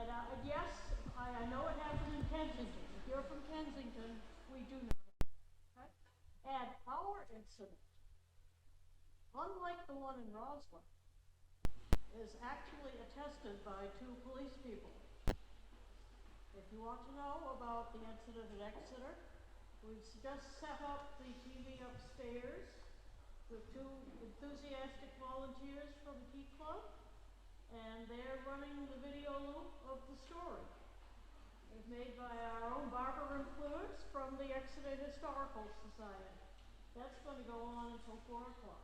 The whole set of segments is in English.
And yes, I know it happened in Kensington. If you're from Kensington, we do know. Okay? And our incident, unlike the one in Roswell, is actually attested by two police people. If you want to know about the incident at Exeter, we've just set up the TV upstairs with two enthusiastic volunteers from the Key Club, and they're running the video loop of the story. It's made by our own Barbara Influence from the Exeter Historical Society. That's going to go on until 4 o'clock.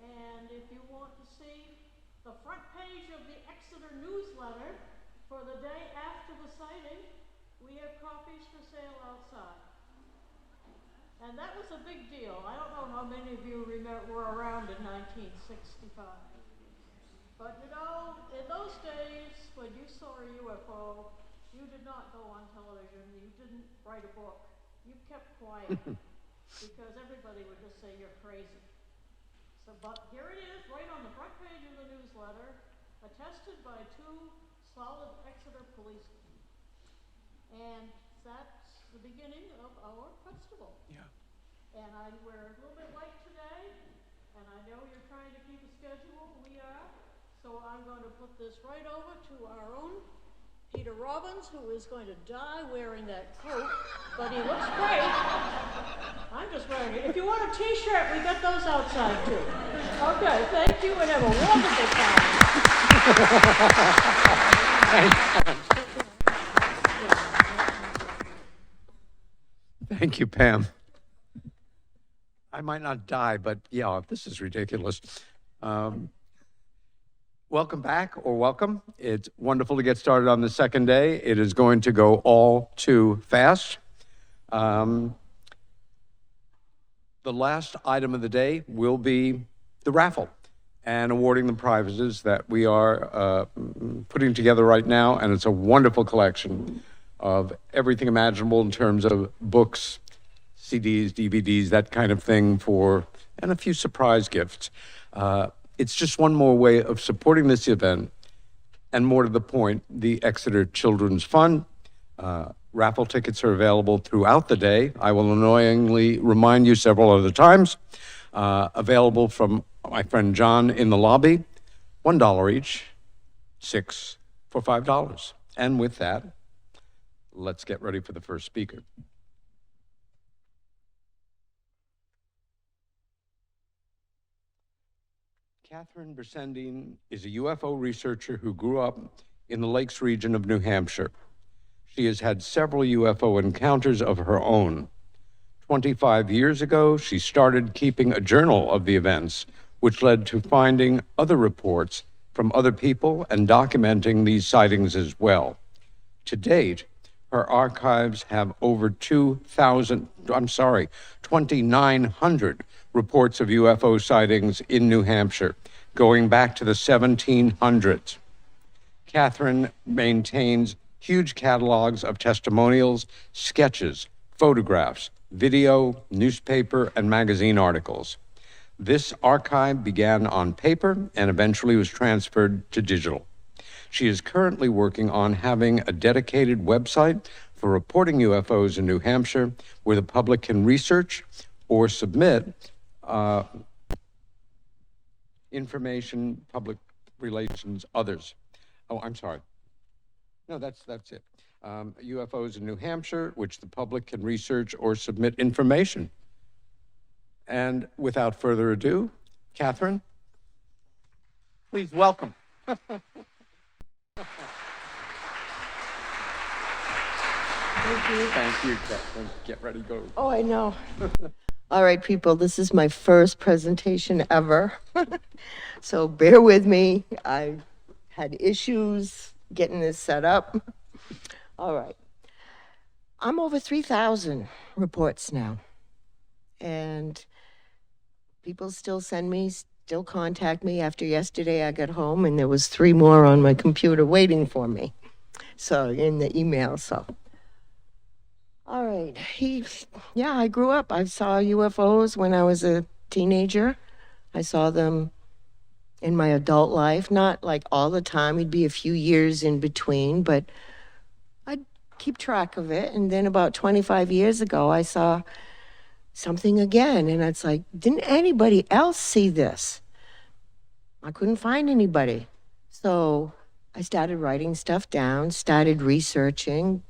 And if you want to see the front page of the Exeter newsletter for the day after the sighting, we have copies for sale outside. And that was a big deal. I don't know how many of you were around in 1965. But you know, in those days, when you saw a UFO, you did not go on television, you didn't write a book, you kept quiet, because everybody would just say you're crazy. So, but here it is, right on the front page of the newsletter, attested by two solid Exeter policemen. And that's the beginning of our festival. Yeah. And we're a little bit late today, and I know you're trying to keep a schedule, we are. So I'm going to put this right over to our own Peter Robbins, who is going to die wearing that coat, but he looks great. I'm just wearing it. If you want a t-shirt, we got those outside too. Okay, thank you and have a wonderful time. Thank you, Pam. I might not die, but yeah, this is ridiculous. Welcome back, or welcome. It's wonderful to get started on the second day. It is going to go all too fast. The last item of the day will be the raffle and awarding the prizes that we are putting together right now. And it's a wonderful collection of everything imaginable in terms of books, CDs, DVDs, that kind of thing, and a few surprise gifts. It's just one more way of supporting this event, and more to the point, the Exeter Children's Fund. Raffle tickets are available throughout the day. I will annoyingly remind you several other times. Available from my friend John in the lobby, $1 each, 6 for $5. And with that, let's get ready for the first speaker. Katherine Brisendine is a UFO researcher who grew up in the Lakes region of New Hampshire. She has had several UFO encounters of her own. 25 years ago, she started keeping a journal of the events, which led to finding other reports from other people and documenting these sightings as well. To date, her archives have over 2,900 reports of UFO sightings in New Hampshire, going back to the 1700s. Katherine maintains huge catalogs of testimonials, sketches, photographs, video, newspaper, and magazine articles. This archive began on paper and eventually was transferred to digital. She is currently working on having a dedicated website for reporting UFOs in New Hampshire where the public can research or submit information, public relations, others. Oh, I'm sorry. No, that's it. UFOs in New Hampshire, which the public can research or submit information. And without further ado, Katherine, Please welcome. Thank you. Thank you, Katherine. Get ready, go. Oh, I know. All right, people, this is my first presentation ever. So bear with me. I had issues getting this set up. All right. I'm over 3,000 reports now. And people still send me, still contact me. After yesterday, I got home and there was 3 more on my computer waiting for me. So in the email, so. All right. I grew up. I saw UFOs when I was a teenager. I saw them in my adult life, not like all the time. It'd be a few years in between, but I'd keep track of it. And then about 25 years ago, I saw something again. And it's like, didn't anybody else see this? I couldn't find anybody. So I started writing stuff down, started researching.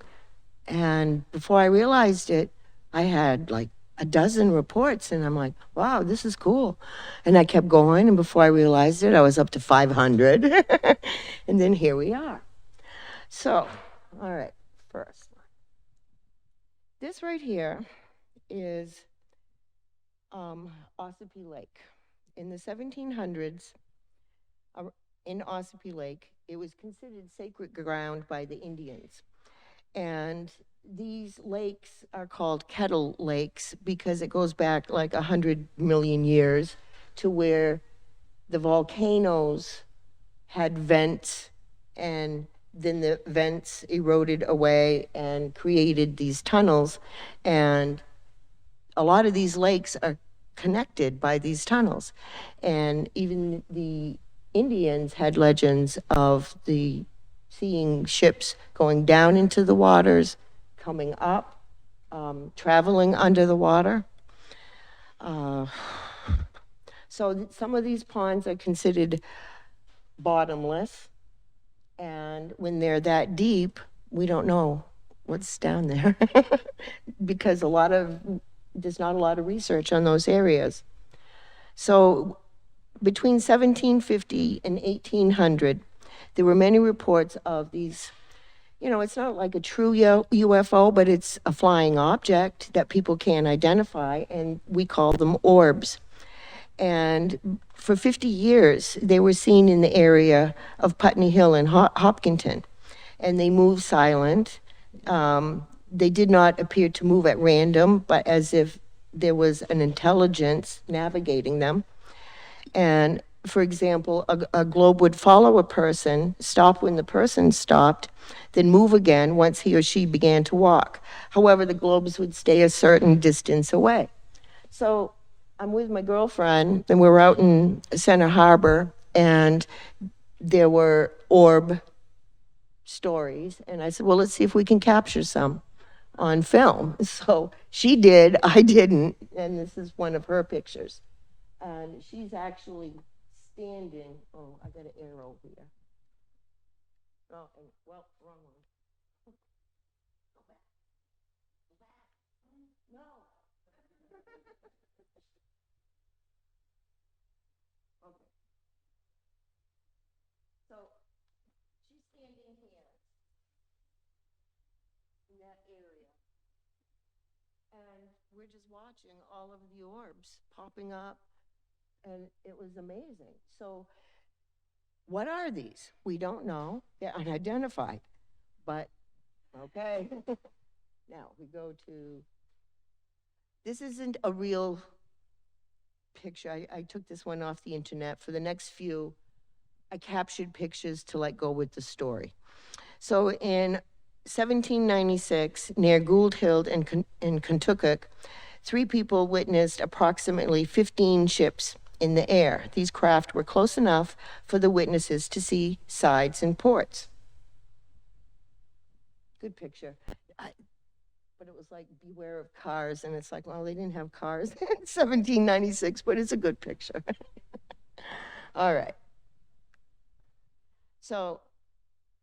And before I realized it, I had like a dozen reports, and I'm like, wow, this is cool. And I kept going, and before I realized it, I was up to 500. And then here we are. So, all right, first. This right here is Ossipee Lake. In the 1700s, in Ossipee Lake, it was considered sacred ground by the Indians. And these lakes are called kettle lakes because it goes back like 100 million years to where the volcanoes had vents, and then the vents eroded away and created these tunnels. And a lot of these lakes are connected by these tunnels. And even the Indians had legends of seeing ships going down into the waters, coming up, traveling under the water. So some of these ponds are considered bottomless, and when they're that deep, we don't know what's down there because there's not a lot of research on those areas. So between 1750 and 1800, there were many reports of these, it's not like a true UFO, but it's a flying object that people can't identify, and we call them orbs. And for 50 years, they were seen in the area of Putney Hill and Hopkinton, and they moved silent. They did not appear to move at random, but as if there was an intelligence navigating them. And for example, a globe would follow a person, stop when the person stopped, then move again once he or she began to walk. However, the globes would stay a certain distance away. So I'm with my girlfriend, and we're out in Center Harbor, and there were orb stories. And I said, well, let's see if we can capture some on film. So she did, I didn't, and this is one of her pictures. And she's actually standing, oh, I got an arrow here. Oh, well, wrong one. Go back. Go back. No. Okay. So she's standing here in that area. And we're just watching all of the orbs popping up, and it was amazing. So what are these? We don't know. They're unidentified, but okay. Now we go to, this isn't a real picture. I took this one off the internet. For the next few, I captured pictures to let go with the story. So in 1796, near Gould Hill in Kentucky, 3 people witnessed approximately 15 ships in the air. These craft were close enough for the witnesses to see sides and ports. Good picture. But it was like, beware of cars, and it's like, well, they didn't have cars in 1796, but it's a good picture. All right. So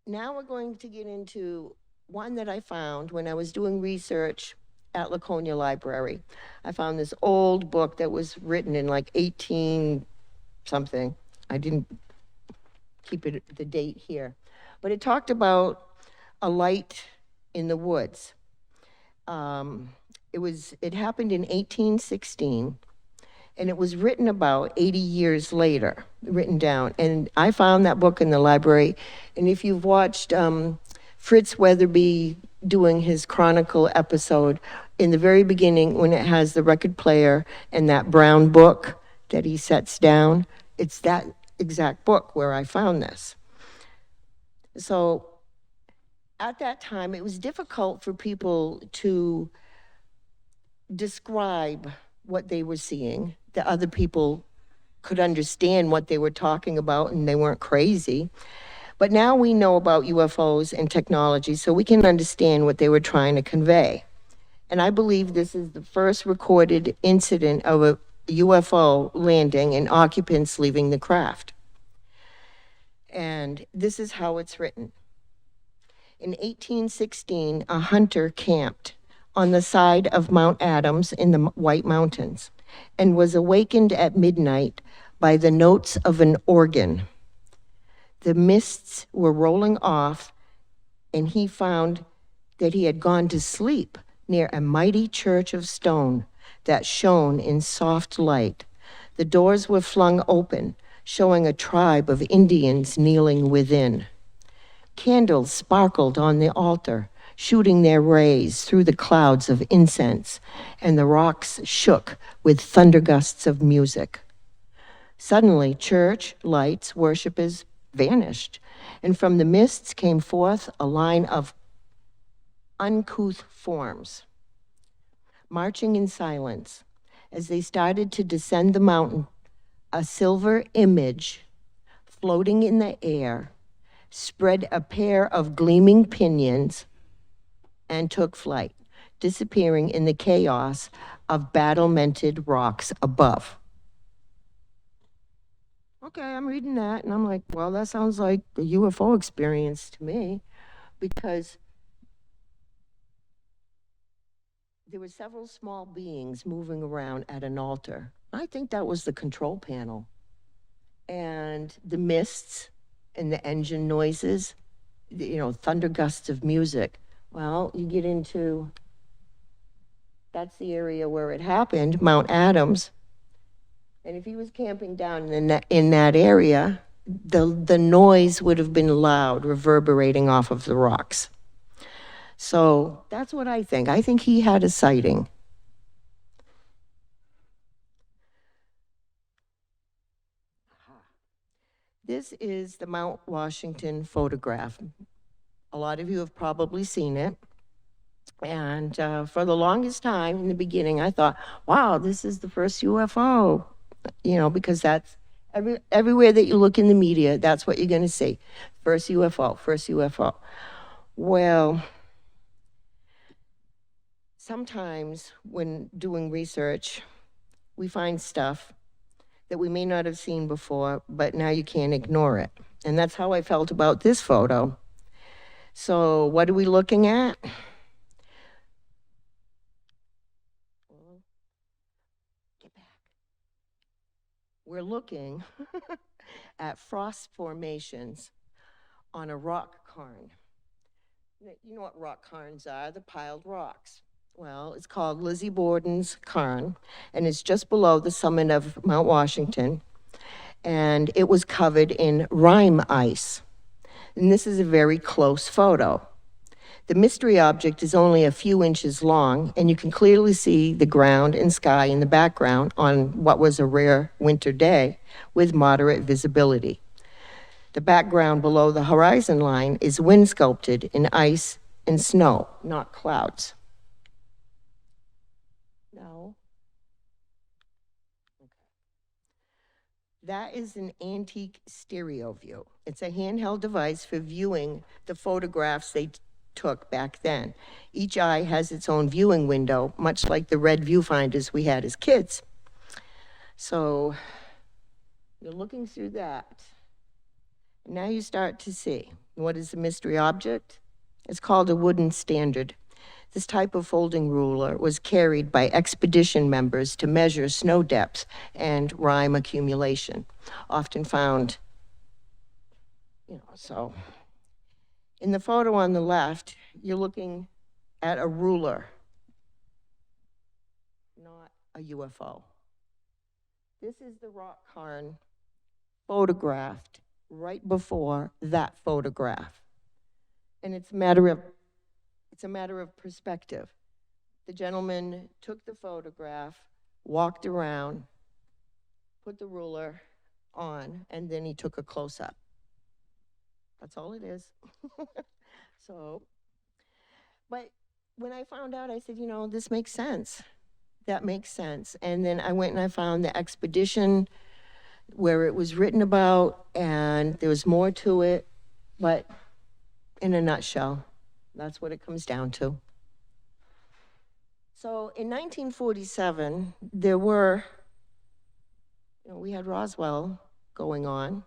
now we're going to get into one that I found when I was doing research at Laconia Library. I found this old book that was written in like 18 something. I didn't keep it the date here. But it talked about a light in the woods. It happened in 1816, and it was written about 80 years later, written down. And I found that book in the library. And if you've watched Fritz Weatherby doing his Chronicle episode, in the very beginning, when it has the record player and that brown book that he sets down, it's that exact book where I found this. So at that time, it was difficult for people to describe what they were seeing, that other people could understand what they were talking about and they weren't crazy. But now we know about UFOs and technology, so we can understand what they were trying to convey. And I believe this is the first recorded incident of a UFO landing and occupants leaving the craft. And this is how it's written. In 1816, a hunter camped on the side of Mount Adams in the White Mountains and was awakened at midnight by the notes of an organ. The mists were rolling off, and he found that he had gone to sleep near a mighty church of stone that shone in soft light. The doors were flung open, showing a tribe of Indians kneeling within. Candles sparkled on the altar, shooting their rays through the clouds of incense, and the rocks shook with thunder gusts of music. Suddenly, church, lights, worshipers vanished, and from the mists came forth a line of uncouth forms, marching in silence. As they started to descend the mountain, a silver image floating in the air spread a pair of gleaming pinions and took flight, disappearing in the chaos of battlemented rocks above. Okay, I'm reading that, and I'm like, well, that sounds like a UFO experience to me, because there were several small beings moving around at an altar. I think that was the control panel. And the mists and the engine noises, thunder gusts of music. Well, you get into, that's the area where it happened, Mount Adams. And if he was camping down in that area, the noise would have been loud, reverberating off of the rocks. So that's what I think. I think he had a sighting. This is the Mount Washington photograph. A lot of you have probably seen it. And for the longest time in the beginning, I thought, wow, this is the first UFO, because that's everywhere that you look in the media, that's what you're going to see. First UFO, first UFO. Well, sometimes when doing research, we find stuff that we may not have seen before, but now you can't ignore it. And that's how I felt about this photo. So what are we looking at? Get back. We're looking at frost formations on a rock cairn. You know what rock cairns are, the piled rocks. Well, it's called Lizzie Borden's Cairn, and it's just below the summit of Mount Washington, and it was covered in rime ice. And this is a very close photo. The mystery object is only a few inches long, and you can clearly see the ground and sky in the background on what was a rare winter day with moderate visibility. The background below the horizon line is wind sculpted in ice and snow, not clouds. No. Okay. That is an antique stereo view. It's a handheld device for viewing the photographs they took back then. Each eye has its own viewing window, much like the red viewfinders we had as kids. So you're looking through that. Now you start to see, what is the mystery object? It's called a wooden standard. This type of folding ruler was carried by expedition members to measure snow depth and rime accumulation, often found So in the photo on the left, you're looking at a ruler, not a UFO. This is the rock cairn photographed right before that photograph. And it's a matter of perspective. The gentleman took the photograph, walked around, put the ruler on, and then he took a close-up. That's all it is. So, but when I found out, I said, this makes sense. That makes sense. And then I went and I found the expedition where it was written about, and there was more to it, but in a nutshell, that's what it comes down to. So in 1947, there were, we had Roswell going on,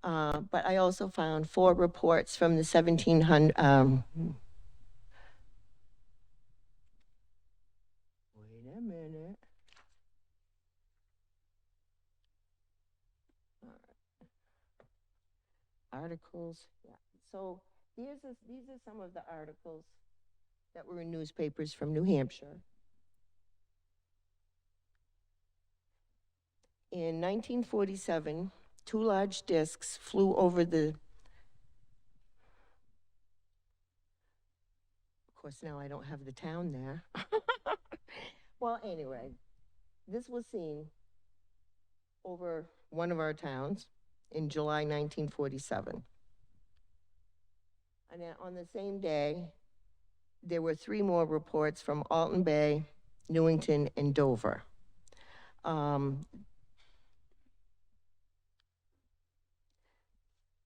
but I also found 4 reports from the 1700, wait a minute. All right. Articles, yeah. So these are some of the articles that were in newspapers from New Hampshire. In 1947, 2 large discs flew over the, of course now I don't have the town there. Well, anyway, this was seen over one of our towns in July 1947. And then on the same day, there were 3 more reports from Alton Bay, Newington, and Dover.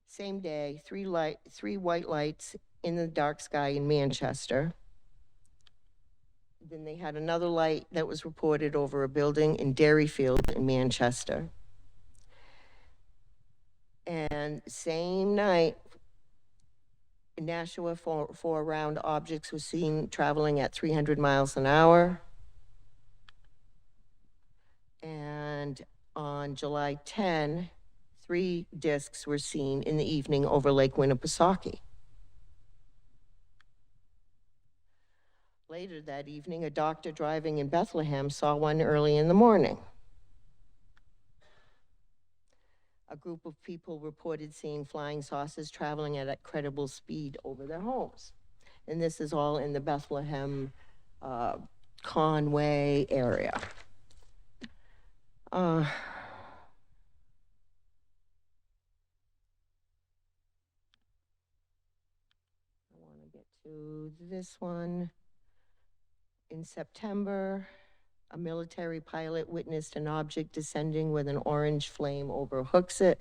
Same day, 3 white lights in the dark sky in Manchester. Then they had another light that was reported over a building in Derryfield in Manchester. And same night, Nashua 4 round objects were seen traveling at 300 miles an hour. And on July 10, 3 discs were seen in the evening over Lake Winnipesaukee. Later that evening, a doctor driving in Bethlehem saw one early in the morning. A group of people reported seeing flying saucers traveling at incredible speed over their homes. And this is all in the Bethlehem, Conway area. I want to get to this one. In September, a military pilot witnessed an object descending with an orange flame over Hooksett.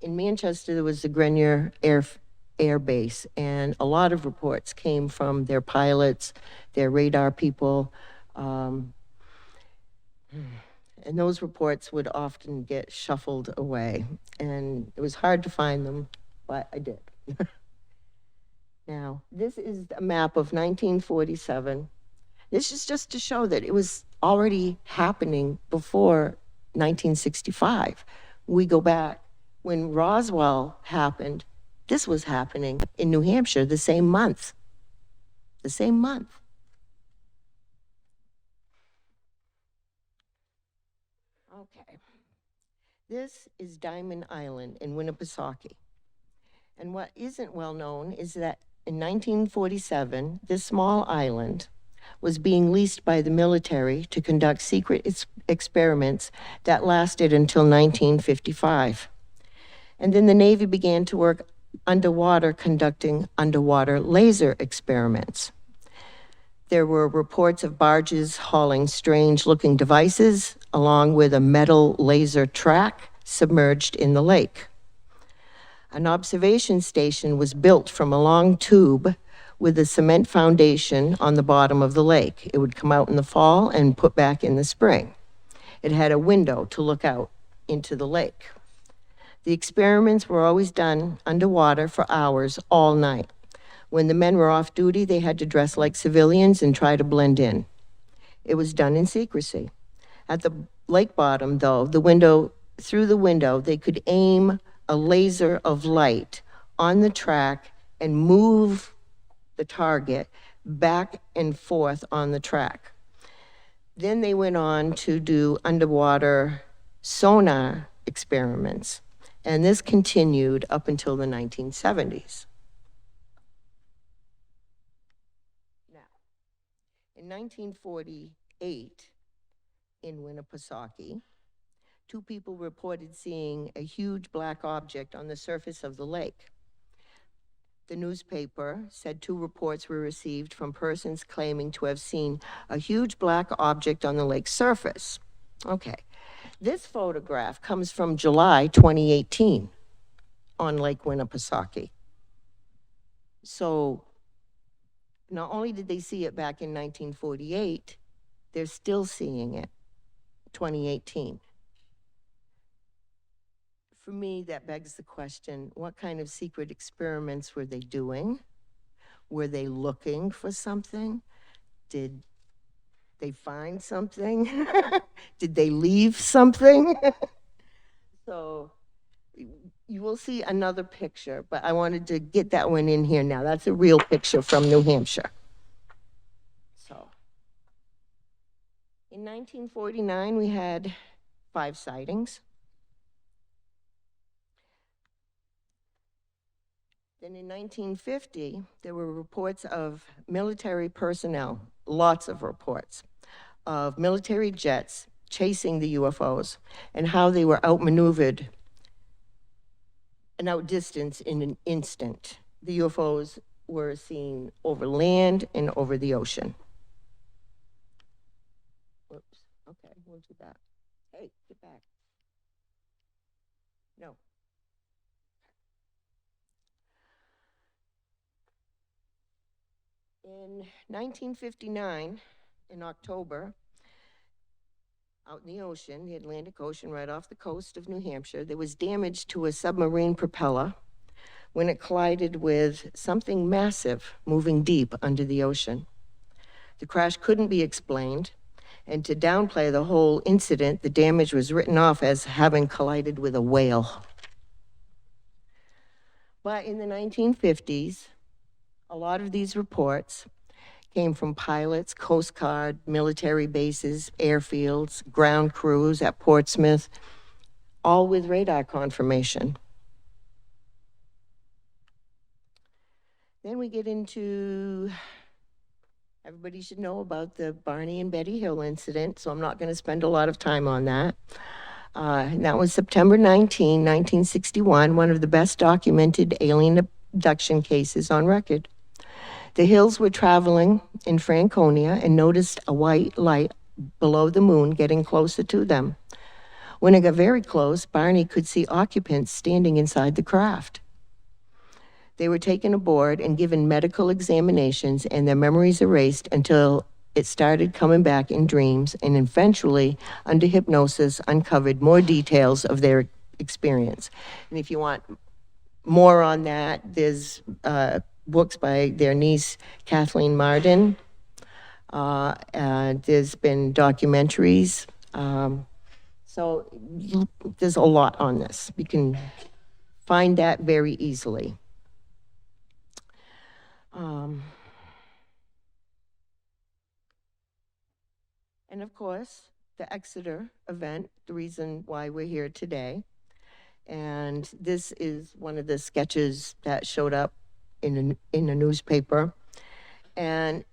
In Manchester, there was the Grenier Air Base, and a lot of reports came from their pilots, their radar people, and those reports would often get shuffled away, and it was hard to find them, but I did. Now, this is a map of 1947. This is just to show that it was already happening before 1965. We go back, when Roswell happened, this was happening in New Hampshire the same month. The same month. Okay. This is Diamond Island in Winnipesaukee. And what isn't well known is that in 1947, this small island was being leased by the military to conduct secret experiments that lasted until 1955. And then the Navy began to work underwater, conducting underwater laser experiments. There were reports of barges hauling strange-looking devices, along with a metal laser track submerged in the lake. An observation station was built from a long tube with a cement foundation on the bottom of the lake. It would come out in the fall and put back in the spring. It had a window to look out into the lake. The experiments were always done underwater for hours all night. When the men were off duty, they had to dress like civilians and try to blend in. It was done in secrecy. At the lake bottom, though, through the window, they could aim a laser of light on the track and move the target back and forth on the track. Then they went on to do underwater sonar experiments, and this continued up until the 1970s. Now, in 1948, in Winnipesaukee, 2 people reported seeing a huge black object on the surface of the lake. The newspaper said 2 reports were received from persons claiming to have seen a huge black object on the lake's surface. Okay, this photograph comes from July 2018 on Lake Winnipesaukee. So not only did they see it back in 1948, they're still seeing it, 2018. For me, that begs the question, what kind of secret experiments were they doing? Were they looking for something? Did they find something? Did they leave something? So you will see another picture, but I wanted to get that one in here now. That's a real picture from New Hampshire. So in 1949, we had 5 sightings. Then in 1950, there were reports of military personnel, lots of reports, of military jets chasing the UFOs and how they were outmaneuvered and outdistanced in an instant. The UFOs were seen over land and over the ocean. Whoops, okay, we'll do that. Hey, get back. No. In 1959, in October, out in the ocean, the Atlantic Ocean, right off the coast of New Hampshire, there was damage to a submarine propeller when it collided with something massive moving deep under the ocean. The crash couldn't be explained, and to downplay the whole incident, the damage was written off as having collided with a whale. But in the 1950s, a lot of these reports came from pilots, Coast Guard, military bases, airfields, ground crews at Portsmouth, all with radar confirmation. Then we get into, everybody should know about the Barney and Betty Hill incident, so I'm not going to spend a lot of time on that. And that was September 19, 1961, one of the best documented alien abduction cases on record. The Hills were traveling in Franconia and noticed a white light below the moon getting closer to them. When it got very close, Barney could see occupants standing inside the craft. They were taken aboard and given medical examinations, and their memories erased until it started coming back in dreams, and eventually, under hypnosis, uncovered more details of their experience. And if you want more on that, there's books by their niece, Kathleen Marden. There's been documentaries. So there's a lot on this. You can find that very easily. And of course, the Exeter event, the reason why we're here today. And this is one of the sketches that showed up in a newspaper. And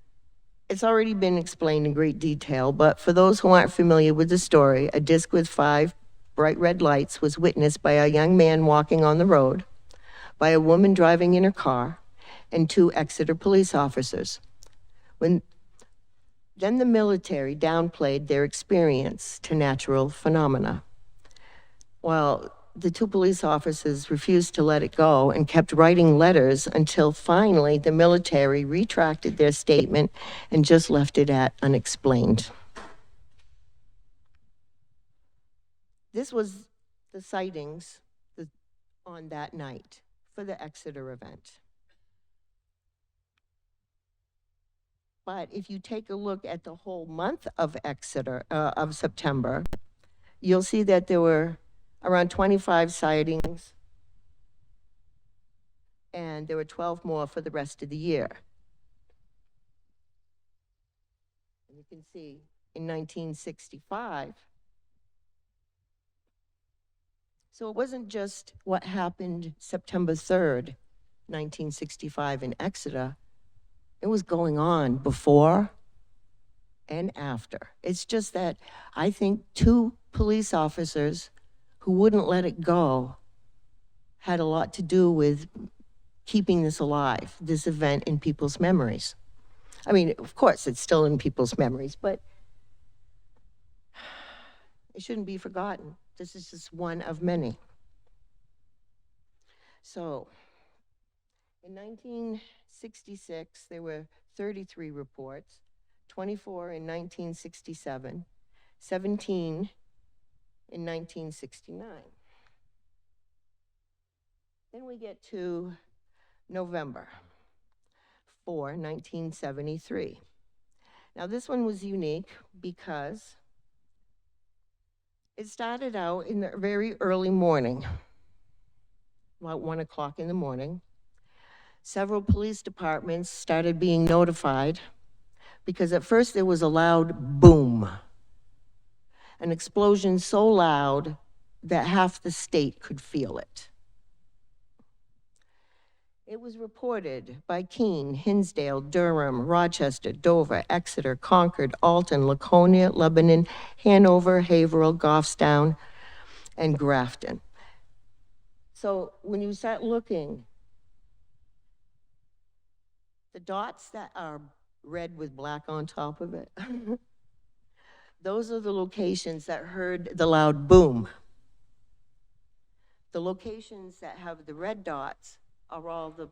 it's already been explained in great detail, but for those who aren't familiar with the story, a disc with 5 bright red lights was witnessed by a young man walking on the road, by a woman driving in her car, and 2 Exeter police officers. Then the military downplayed their experience to natural phenomena, while the 2 police officers refused to let it go and kept writing letters until finally the military retracted their statement and just left it at unexplained. This was the sightings on that night for the Exeter event. But if you take a look at the whole month of September, you'll see that there were around 25 sightings and there were 12 more for the rest of the year. And you can see in 1965, so it wasn't just what happened September 3rd, 1965 in Exeter. It was going on before and after. It's just that I think 2 police officers who wouldn't let it go had a lot to do with keeping this alive, this event in people's memories. I mean, of course, it's still in people's memories, but it shouldn't be forgotten. This is just one of many. So, in 1966, there were 33 reports, 24 in 1967, 17 in 1969. Then we get to November 4, 1973. Now, this one was unique because it started out in the very early morning, about 1 o'clock in the morning. Several police departments started being notified because at first there was a loud boom, an explosion so loud that half the state could feel it. It was reported by Keene, Hinsdale, Durham, Rochester, Dover, Exeter, Concord, Alton, Laconia, Lebanon, Hanover, Haverhill, Goffstown, and Grafton. So when you start looking, the dots that are red with black on top of it, those are the locations that heard the loud boom. The locations that have the red dots are all the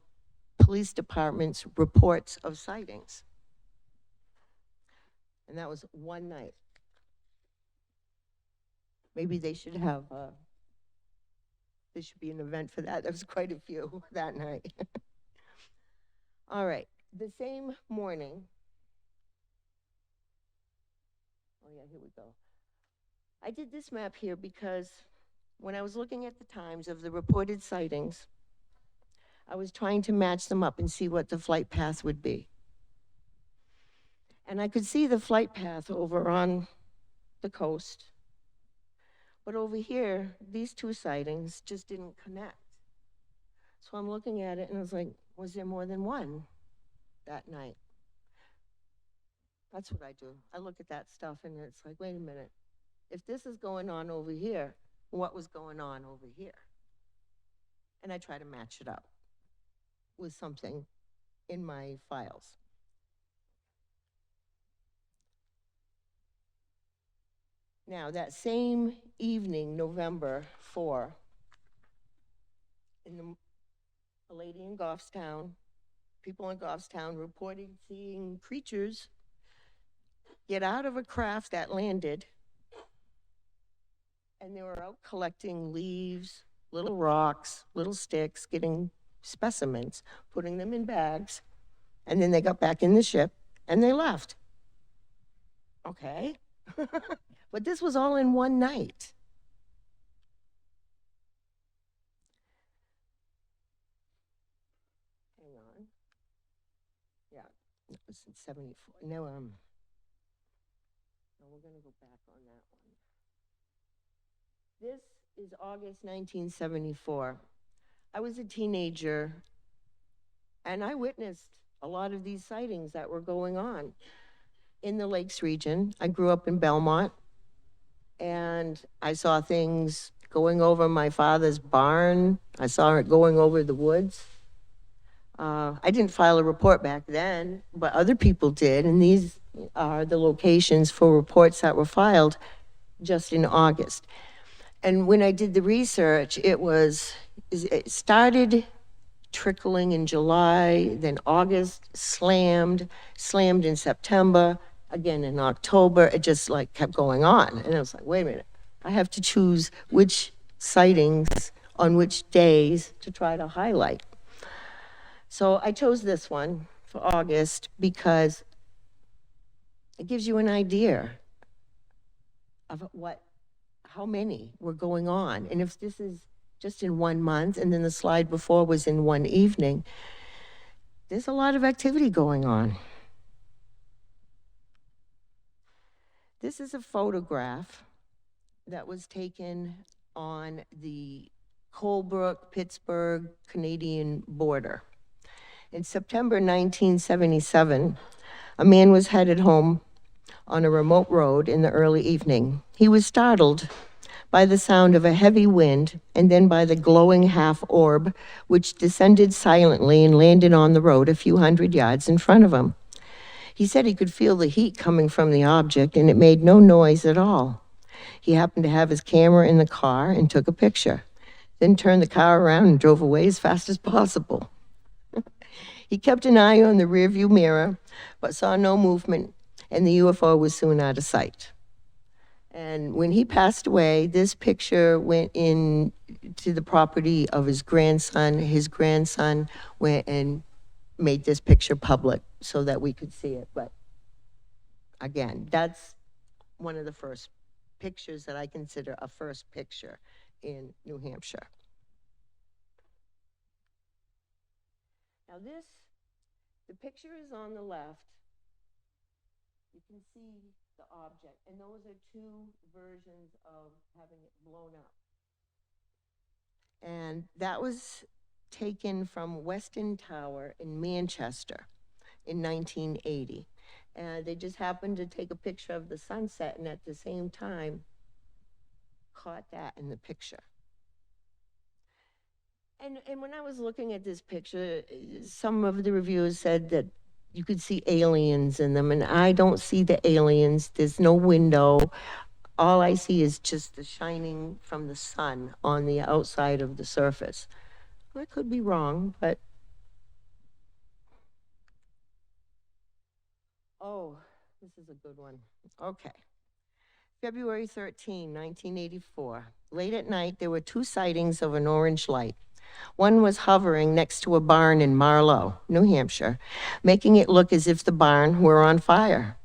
police department's reports of sightings. And that was one night. Maybe they should have, there should be an event for that. There was quite a few that night. All right, the same morning, oh yeah, here we go. I did this map here because when I was looking at the times of the reported sightings, I was trying to match them up and see what the flight path would be. And I could see the flight path over on the coast. But over here, these 2 sightings just didn't connect. So I'm looking at it and I was like, was there more than one that night? That's what I do. I look at that stuff and it's like, wait a minute. If this is going on over here, what was going on over here? And I try to match it up with something in my files. Now, that same evening, November 4, a lady in Goffstown, people in Goffstown reported seeing creatures get out of a craft that landed, and they were out collecting leaves, little rocks, little sticks, getting specimens, putting them in bags, and then they got back in the ship and they left. Okay. But this was all in one night. Hang on. Yeah, it was in 74. No, no, we're gonna go back on that one. This is August 1974. I was a teenager and I witnessed a lot of these sightings that were going on in the Lakes region. I grew up in Belmont and I saw things going over my father's barn. I saw it going over the woods. I didn't file a report back then, but other people did, and these are the locations for reports that were filed just in August. And when I did the research, it started trickling in July, then August slammed in September, again in October. It just like kept going on. And I was like, wait a minute, I have to choose which sightings on which days to try to highlight. So I chose this one for August because it gives you an idea of how many were going on. And if this is just in 1 month, and then the slide before was in one evening. There's a lot of activity going on. This is a photograph that was taken on the Colebrook-Pittsburgh Canadian border. In September 1977, a man was headed home on a remote road in the early evening. He was startled by the sound of a heavy wind and then by the glowing half orb, which descended silently and landed on the road a few hundred yards in front of him. He said he could feel the heat coming from the object, and it made no noise at all. He happened to have his camera in the car and took a picture, then turned the car around and drove away as fast as possible. He kept an eye on the rearview mirror, but saw no movement, and the UFO was soon out of sight. And when he passed away, this picture went in to the property of his grandson. His grandson went and made this picture public so that we could see it. But again, that's one of the first pictures that I consider a first picture in New Hampshire. Now the picture is on the left. You can see the object, and those are two versions of having it blown up. And that was taken from Weston Tower in Manchester in 1980. And they just happened to take a picture of the sunset, and at the same time caught that in the picture. And when I was looking at this picture, some of the reviewers said that you could see aliens in them, and I don't see the aliens. There's no window. All I see is just the shining from the sun on the outside of the surface. I could be wrong, but... Oh, this is a good one. Okay. February 13, 1984. Late at night, there were two sightings of an orange light. One was hovering next to a barn in Marlow, New Hampshire, making it look as if the barn were on fire.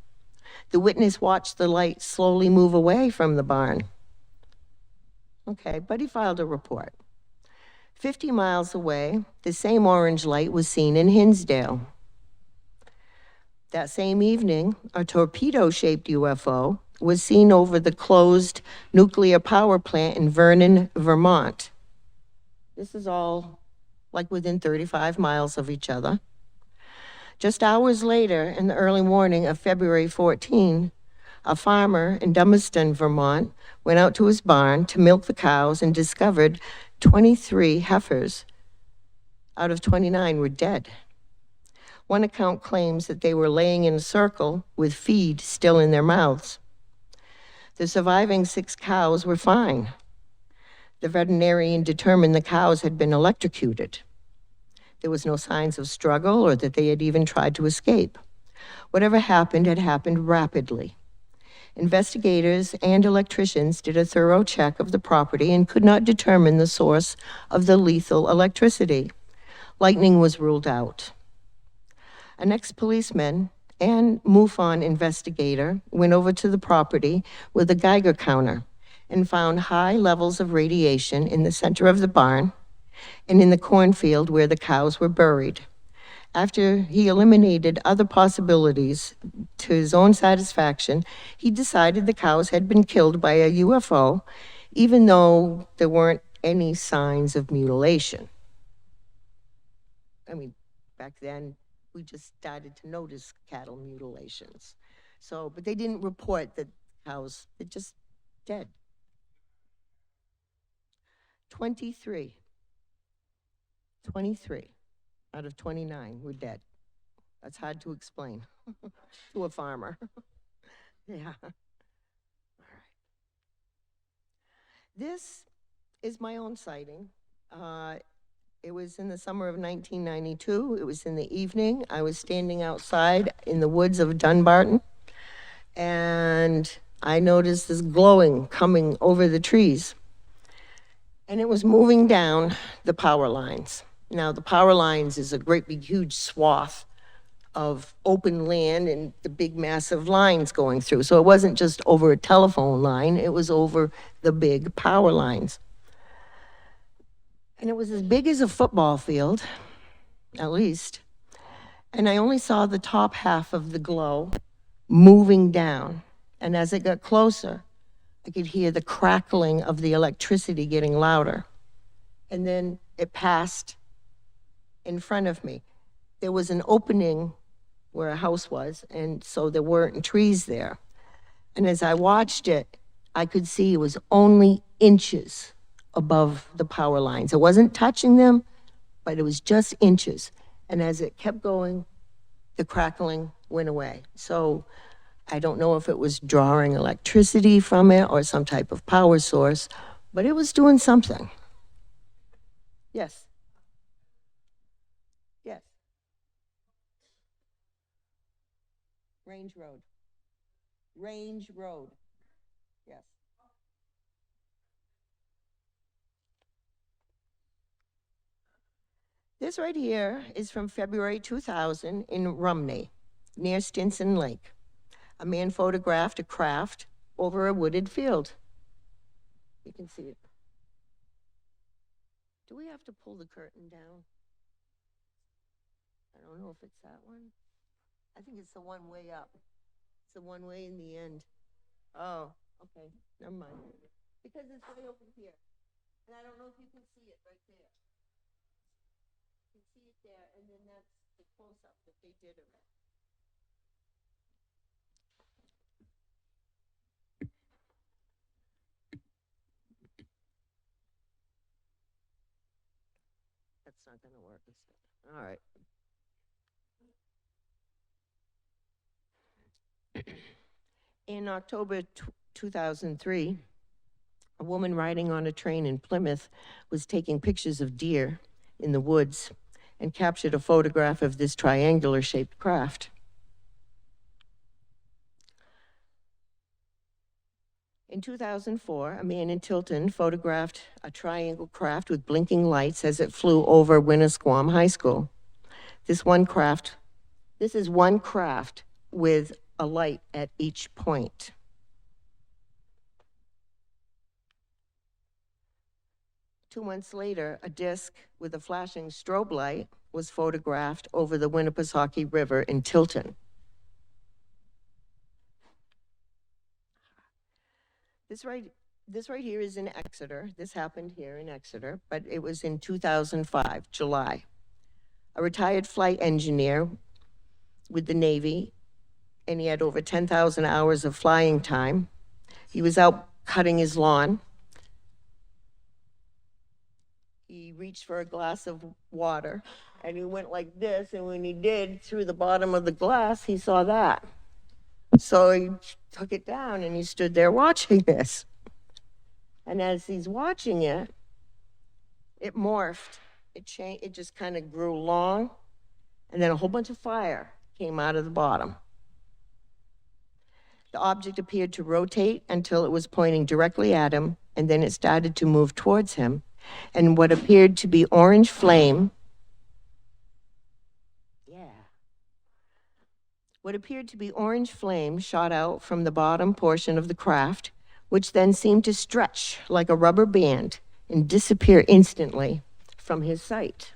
The witness watched the light slowly move away from the barn. Okay, but he filed a report. 50 miles away, the same orange light was seen in Hinsdale. That same evening, a torpedo-shaped UFO was seen over the closed nuclear power plant in Vernon, Vermont. This is all like within 35 miles of each other. Just hours later, in the early morning of February 14, a farmer in Dummerston, Vermont, went out to his barn to milk the cows and discovered 23 heifers out of 29 were dead. One account claims that they were laying in a circle with feed still in their mouths. The surviving 6 cows were fine. The veterinarian determined the cows had been electrocuted. There was no signs of struggle or that they had even tried to escape. Whatever happened had happened rapidly. Investigators and electricians did a thorough check of the property and could not determine the source of the lethal electricity. Lightning was ruled out. An ex-policeman and MUFON investigator went over to the property with a Geiger counter and found high levels of radiation in the center of the barn and in the cornfield where the cows were buried. After he eliminated other possibilities to his own satisfaction, he decided the cows had been killed by a UFO, even though there weren't any signs of mutilation. I mean, back then, we just started to notice cattle mutilations. So, but they didn't report that cows, they're just dead. 23 out of 29 were dead. That's hard to explain to a farmer. Yeah. All right. This is my own sighting. It was in the summer of 1992. It was in the evening. I was standing outside in the woods of Dunbarton, and I noticed this glowing coming over the trees. And it was moving down the power lines. Now, the power lines is a great big huge swath of open land and the big massive lines going through. So it wasn't just over a telephone line, it was over the big power lines. And it was as big as a football field, at least. And I only saw the top half of the glow moving down. And as it got closer, I could hear the crackling of the electricity getting louder. And then it passed in front of me. There was an opening where a house was, and so there weren't trees there. And as I watched it, I could see it was only inches above the power lines. It wasn't touching them, but it was just inches. And as it kept going, the crackling went away. So I don't know if it was drawing electricity from it or some type of power source, but it was doing something. Yes. Yes. Range Road. Range Road. Yes. This right here is from February 2000 in Rumney, near Stinson Lake. A man photographed a craft over a wooded field. You can see it. Do we have to pull the curtain down? I don't know if it's that one. I think it's the one way up. It's the one way in the end. Oh, okay, never mind. Because it's way over here. And I don't know if you can see it right there. You can see it there, and then that's the close-up that they did of it. That's not gonna work, is it? All right. In October 2003, a woman riding on a train in Plymouth was taking pictures of deer in the woods and captured a photograph of this triangular-shaped craft. In 2004, a man in Tilton photographed a triangle craft with blinking lights as it flew over Winnisquam High School. This is one craft with a light at each point. Two months later, a disc with a flashing strobe light was photographed over the Winnipesaukee River in Tilton. This right here is in Exeter. This happened here in Exeter, but it was in 2005, July. A retired flight engineer with the Navy, and he had over 10,000 hours of flying time. He was out cutting his lawn. He reached for a glass of water, and he went like this, and when he did, through the bottom of the glass, he saw that. So he took it down, and he stood there watching this. And as he's watching it, it morphed. It changed. It just kind of grew long, and then a whole bunch of fire came out of the bottom. The object appeared to rotate until it was pointing directly at him, and then it started to move towards him. And what appeared to be orange flame, what appeared to be orange flame shot out from the bottom portion of the craft, which then seemed to stretch like a rubber band and disappear instantly from his sight.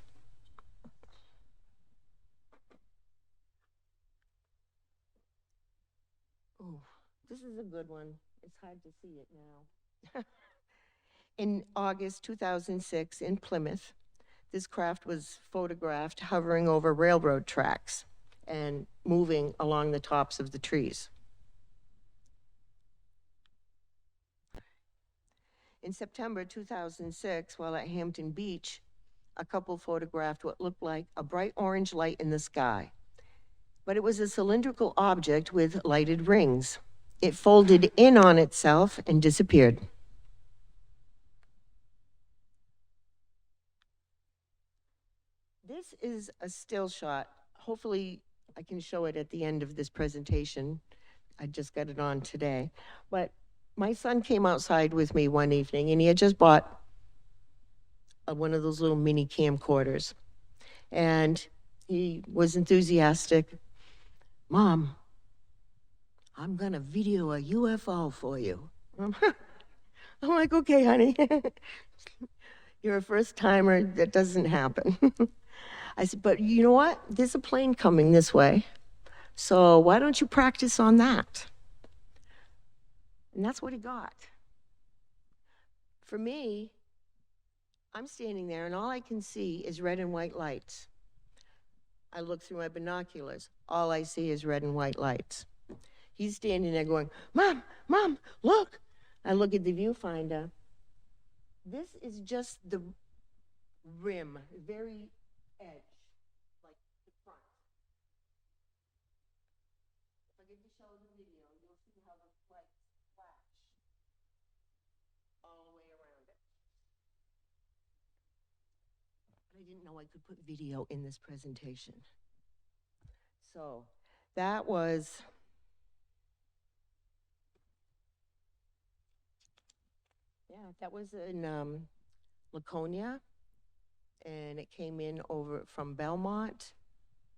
Oh, this is a good one. It's hard to see it now. In August 2006 in Plymouth, this craft was photographed hovering over railroad tracks and moving along the tops of the trees. In September 2006, while at Hampton Beach, a couple photographed what looked like a bright orange light in the sky. But it was a cylindrical object with lighted rings. It folded in on itself and disappeared. This is a still shot. Hopefully, I can show it at the end of this presentation. I just got it on today. But my son came outside with me one evening, and he had just bought one of those little mini camcorders. And he was enthusiastic. Mom, I'm gonna video a UFO for you. I'm like, okay, honey. You're a first timer, that doesn't happen. I said, but you know what? There's a plane coming this way. So why don't you practice on that? And that's what he got. For me, I'm standing there and all I can see is red and white lights. I look through my binoculars. All I see is red and white lights. He's standing there going, Mom, Mom, look. I look at the viewfinder. This is just the rim, very edge, like the front. If I get to show the video, you'll see how the lights flash all the way around it. I didn't know I could put video in this presentation. So that was in Laconia, and it came in over from Belmont,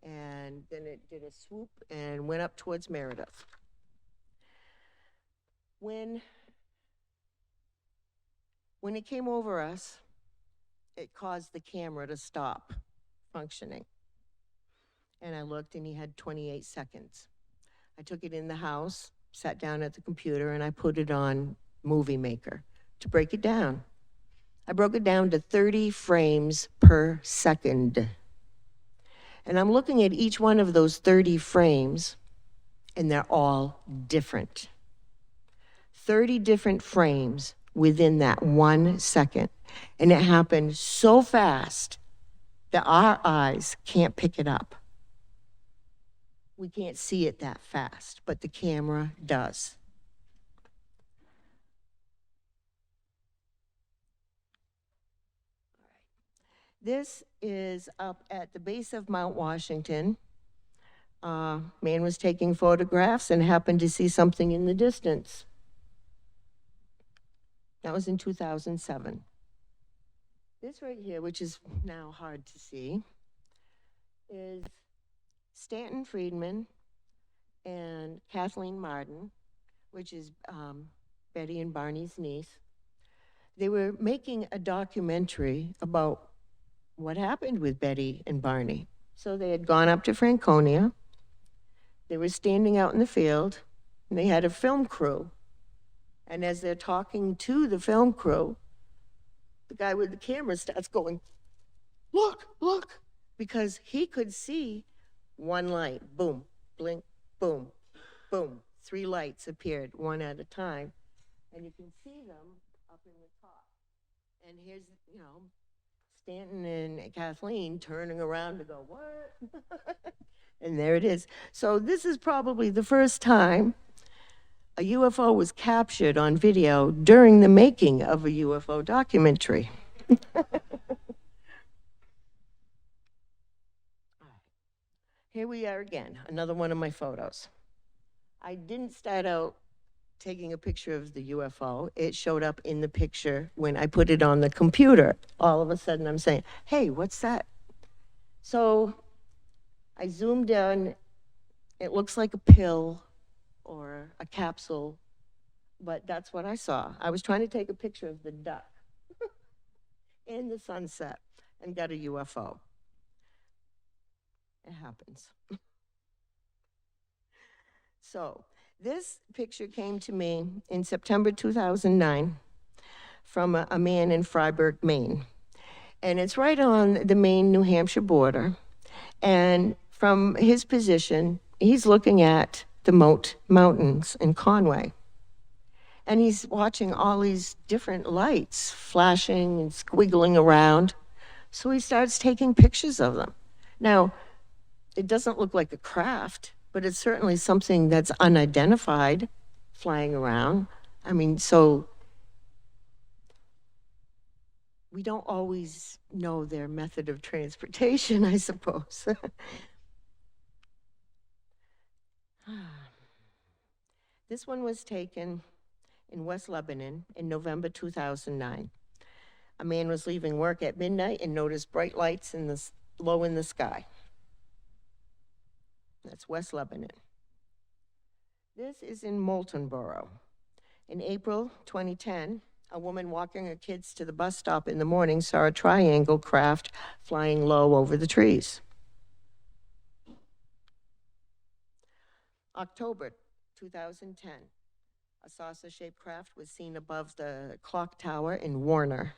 and then it did a swoop and went up towards Meredith. When it came over us, it caused the camera to stop functioning. And I looked, and he had 28 seconds. I took it in the house, sat down at the computer, and I put it on Movie Maker to break it down. I broke it down to 30 frames per second. And I'm looking at each one of those 30 frames, and they're all different. 30 different frames within that 1 second. And it happened so fast that our eyes can't pick it up. We can't see it that fast, but the camera does. This is up at the base of Mount Washington. Man was taking photographs and happened to see something in the distance. That was in 2007. This right here, which is now hard to see, is Stanton Friedman and Kathleen Martin, which is Betty and Barney's niece. They were making a documentary about what happened with Betty and Barney. So they had gone up to Franconia. They were standing out in the field, and they had a film crew. And as they're talking to the film crew, the guy with the camera starts going, look, look, because he could see one light, boom, blink, boom, boom. 3 lights appeared one at a time, and you can see them up in the top. And here's, Stanton and Kathleen turning around to go, what? And there it is. So this is probably the first time a UFO was captured on video during the making of a UFO documentary. Here we are again, another one of my photos. I didn't start out taking a picture of the UFO. It showed up in the picture when I put it on the computer. All of a sudden I'm saying, hey, what's that? So I zoomed in. It looks like a pill or a capsule, but that's what I saw. I was trying to take a picture of the duck in the sunset and got a UFO. It happens. So this picture came to me in September 2009 from a man in Freiburg, Maine. And it's right on the Maine-New Hampshire border. And from his position, he's looking at the Moat Mountains in Conway. And he's watching all these different lights flashing and squiggling around. So he starts taking pictures of them. Now, it doesn't look like a craft, but it's certainly something that's unidentified flying around. I mean, so we don't always know their method of transportation, I suppose. This one was taken in West Lebanon in November 2009. A man was leaving work at midnight and noticed bright lights low in the sky. That's West Lebanon. This is in Moultonborough. In April 2010, A woman walking her kids to the bus stop in the morning saw a triangle craft flying low over the trees. October 2010, a saucer-shaped craft was seen above the clock tower in Warner.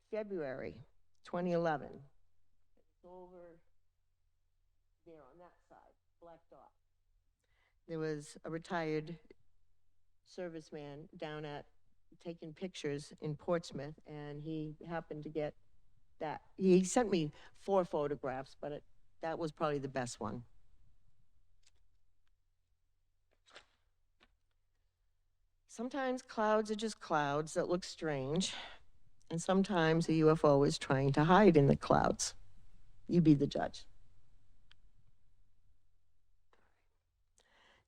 February 2011, it's over there on that side, black dot. There was a retired serviceman down at taking pictures in Portsmouth, and he happened to get that. He sent me 4 photographs, but that was probably the best one. Sometimes clouds are just clouds that look strange, and sometimes a UFO is trying to hide in the clouds. You be the judge.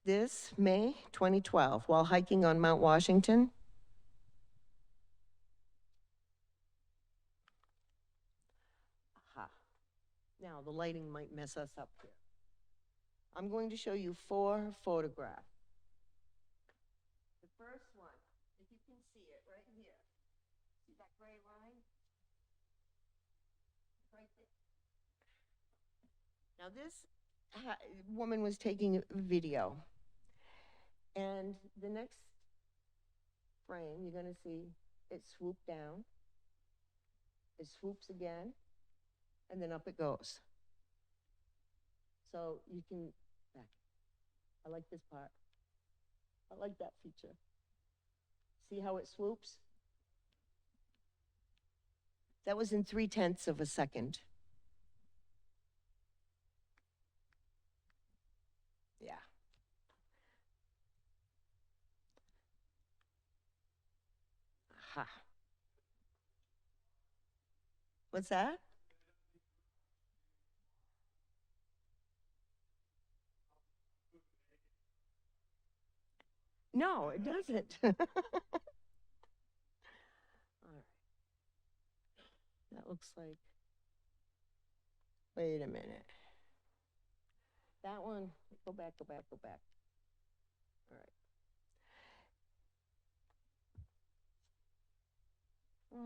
This May 2012, while hiking on Mount Washington, now the lighting might mess us up here. I'm going to show you 4 photographs. The first one, if you can see it right here. See that gray line? Right there. Now this woman was taking video. And the next frame, you're going to see it swoop down. It swoops again, and then up it goes. So you can, I like this part. I like that feature. See how it swoops? That was in 0.3 of a second. Yeah. Ha. What's that? No, it doesn't. All right. That looks like, wait a minute. That one, go back, go back, go back. All right.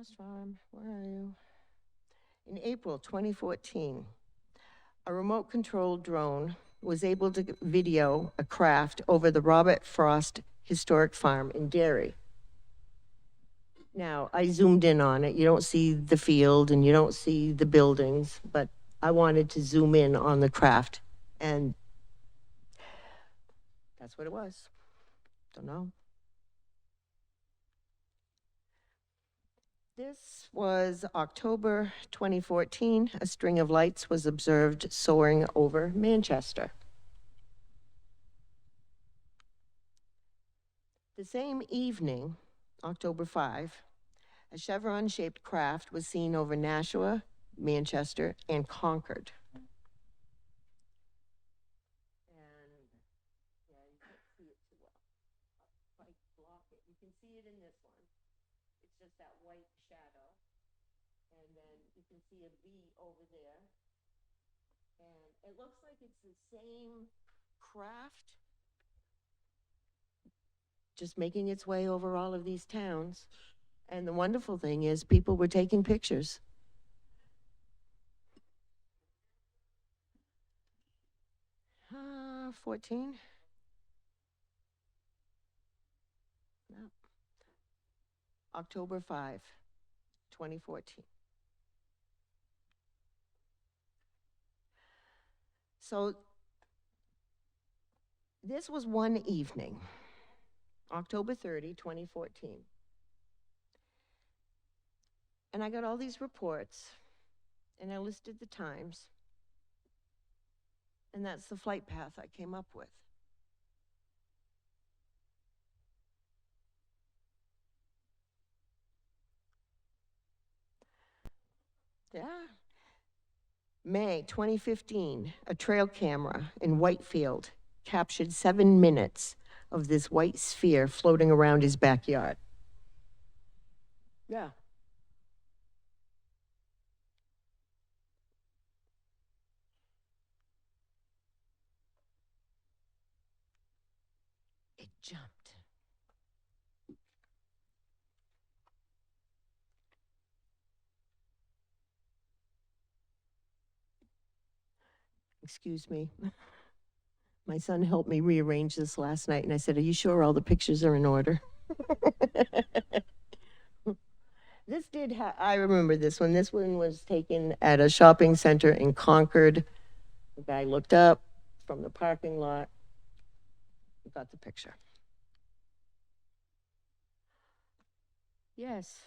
Rostrom, where are you? In April 2014, a remote-controlled drone was able to video a craft over the Robert Frost Historic Farm in Derry. Now, I zoomed in on it. You don't see the field and you don't see the buildings, but I wanted to zoom in on the craft, and that's what it was. Don't know. This was October 2014. A string of lights was observed soaring over Manchester. The same evening, October 5, a chevron-shaped craft was seen over Nashua, Manchester, and Concord. And yeah, you can't see it too well. I'll block it. You can see it in this one. It's just that white shadow. And then you can see a V over there. And it looks like it's the same craft, just making its way over all of these towns. And the wonderful thing is people were taking pictures. Uh, 14. No. October 5, 2014. So this was one evening, October 30, 2014. And I got all these reports, and I listed the times, and that's the flight path I came up with. Yeah. May 2015, a trail camera in Whitefield captured 7 minutes of this white sphere floating around his backyard. Yeah. It jumped. Excuse me. My son helped me rearrange this last night, and I said, "Are you sure all the pictures are in order?" This did I remember this one. This one was taken at a shopping center in Concord. The guy looked up from the parking lot. We got the picture. Yes.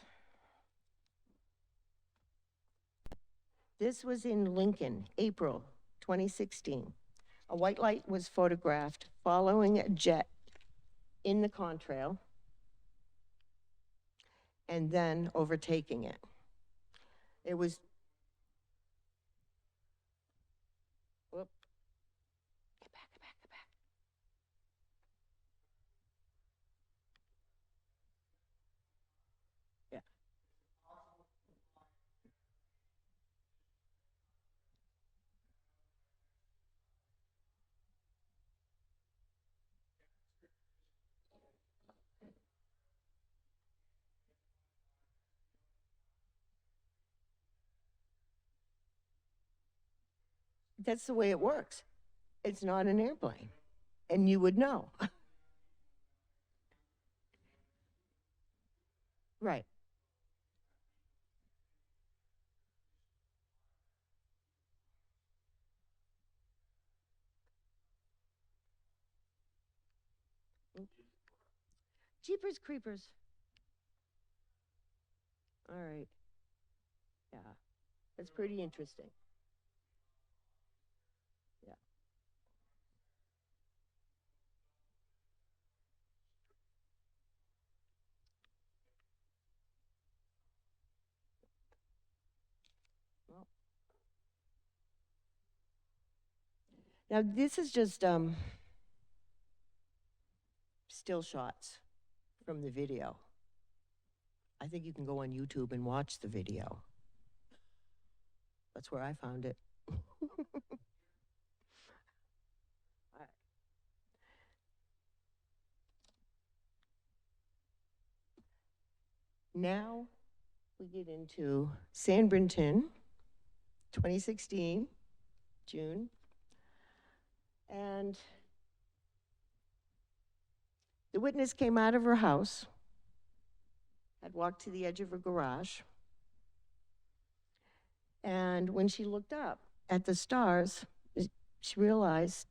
This was in Lincoln, April 2016. A white light was photographed following a jet in the contrail and then overtaking it. It was, whoop, get back, get back, get back. Yeah. That's the way it works. It's not an airplane, and you would know. Right. Jeepers creepers. All right. Yeah. That's pretty interesting. Yeah. Well, now this is just still shots from the video. I think you can go on YouTube and watch the video. That's where I found it. Now we get into San Brenton, 2016, June. And the witness came out of her house, had walked to the edge of her garage, and when she looked up at the stars, she realized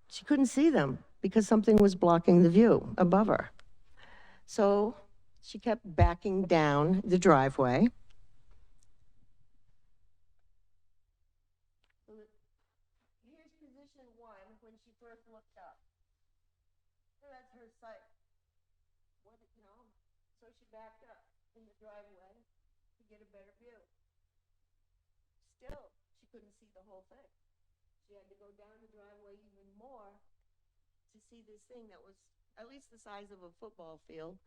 she couldn't see them because something was blocking the view above her. So she kept backing down the driveway. Here's position one when she first looked up. So that's her sight. What, you know? So she backed up in the driveway to get a better view. Still, she couldn't see the whole thing. She had to go down the driveway even more to see this thing that was at least the size of a football field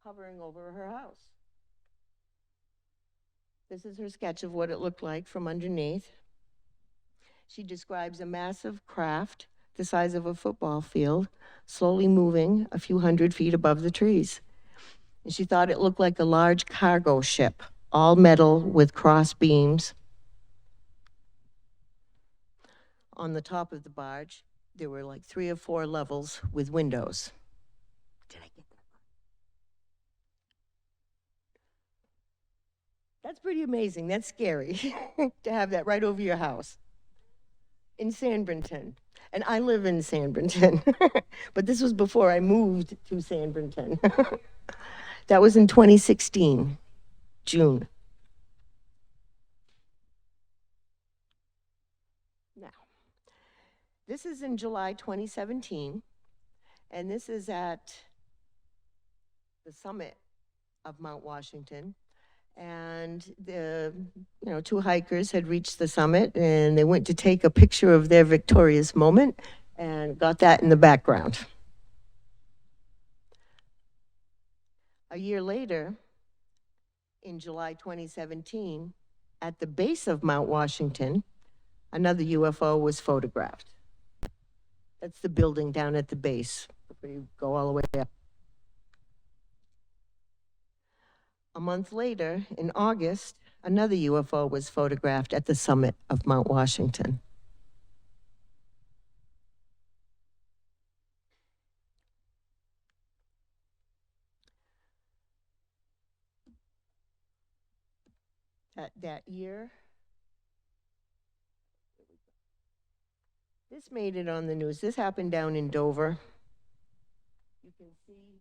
hovering over her house. This is her sketch of what it looked like from underneath. She describes a massive craft the size of a football field, slowly moving a few hundred feet above the trees. And she thought it looked like a large cargo ship, all metal with cross beams. On the top of the barge, there were like 3 or 4 levels with windows. Did I get that? That's pretty amazing. That's scary to have that right over your house. In San Brenton. And I live in San Brenton. But this was before I moved to San Brenton. That was in 2016, June. Now, this is in July 2017, and this is at the summit of Mount Washington. And the 2 hikers had reached the summit, and they went to take a picture of their victorious moment and got that in the background. A year later, in July 2017, at the base of Mount Washington, another UFO was photographed. That's the building down at the base, where you go all the way up. A month later, in August, another UFO was photographed at the summit of Mount Washington. that year. This made it on the news. This happened down in Dover. You can see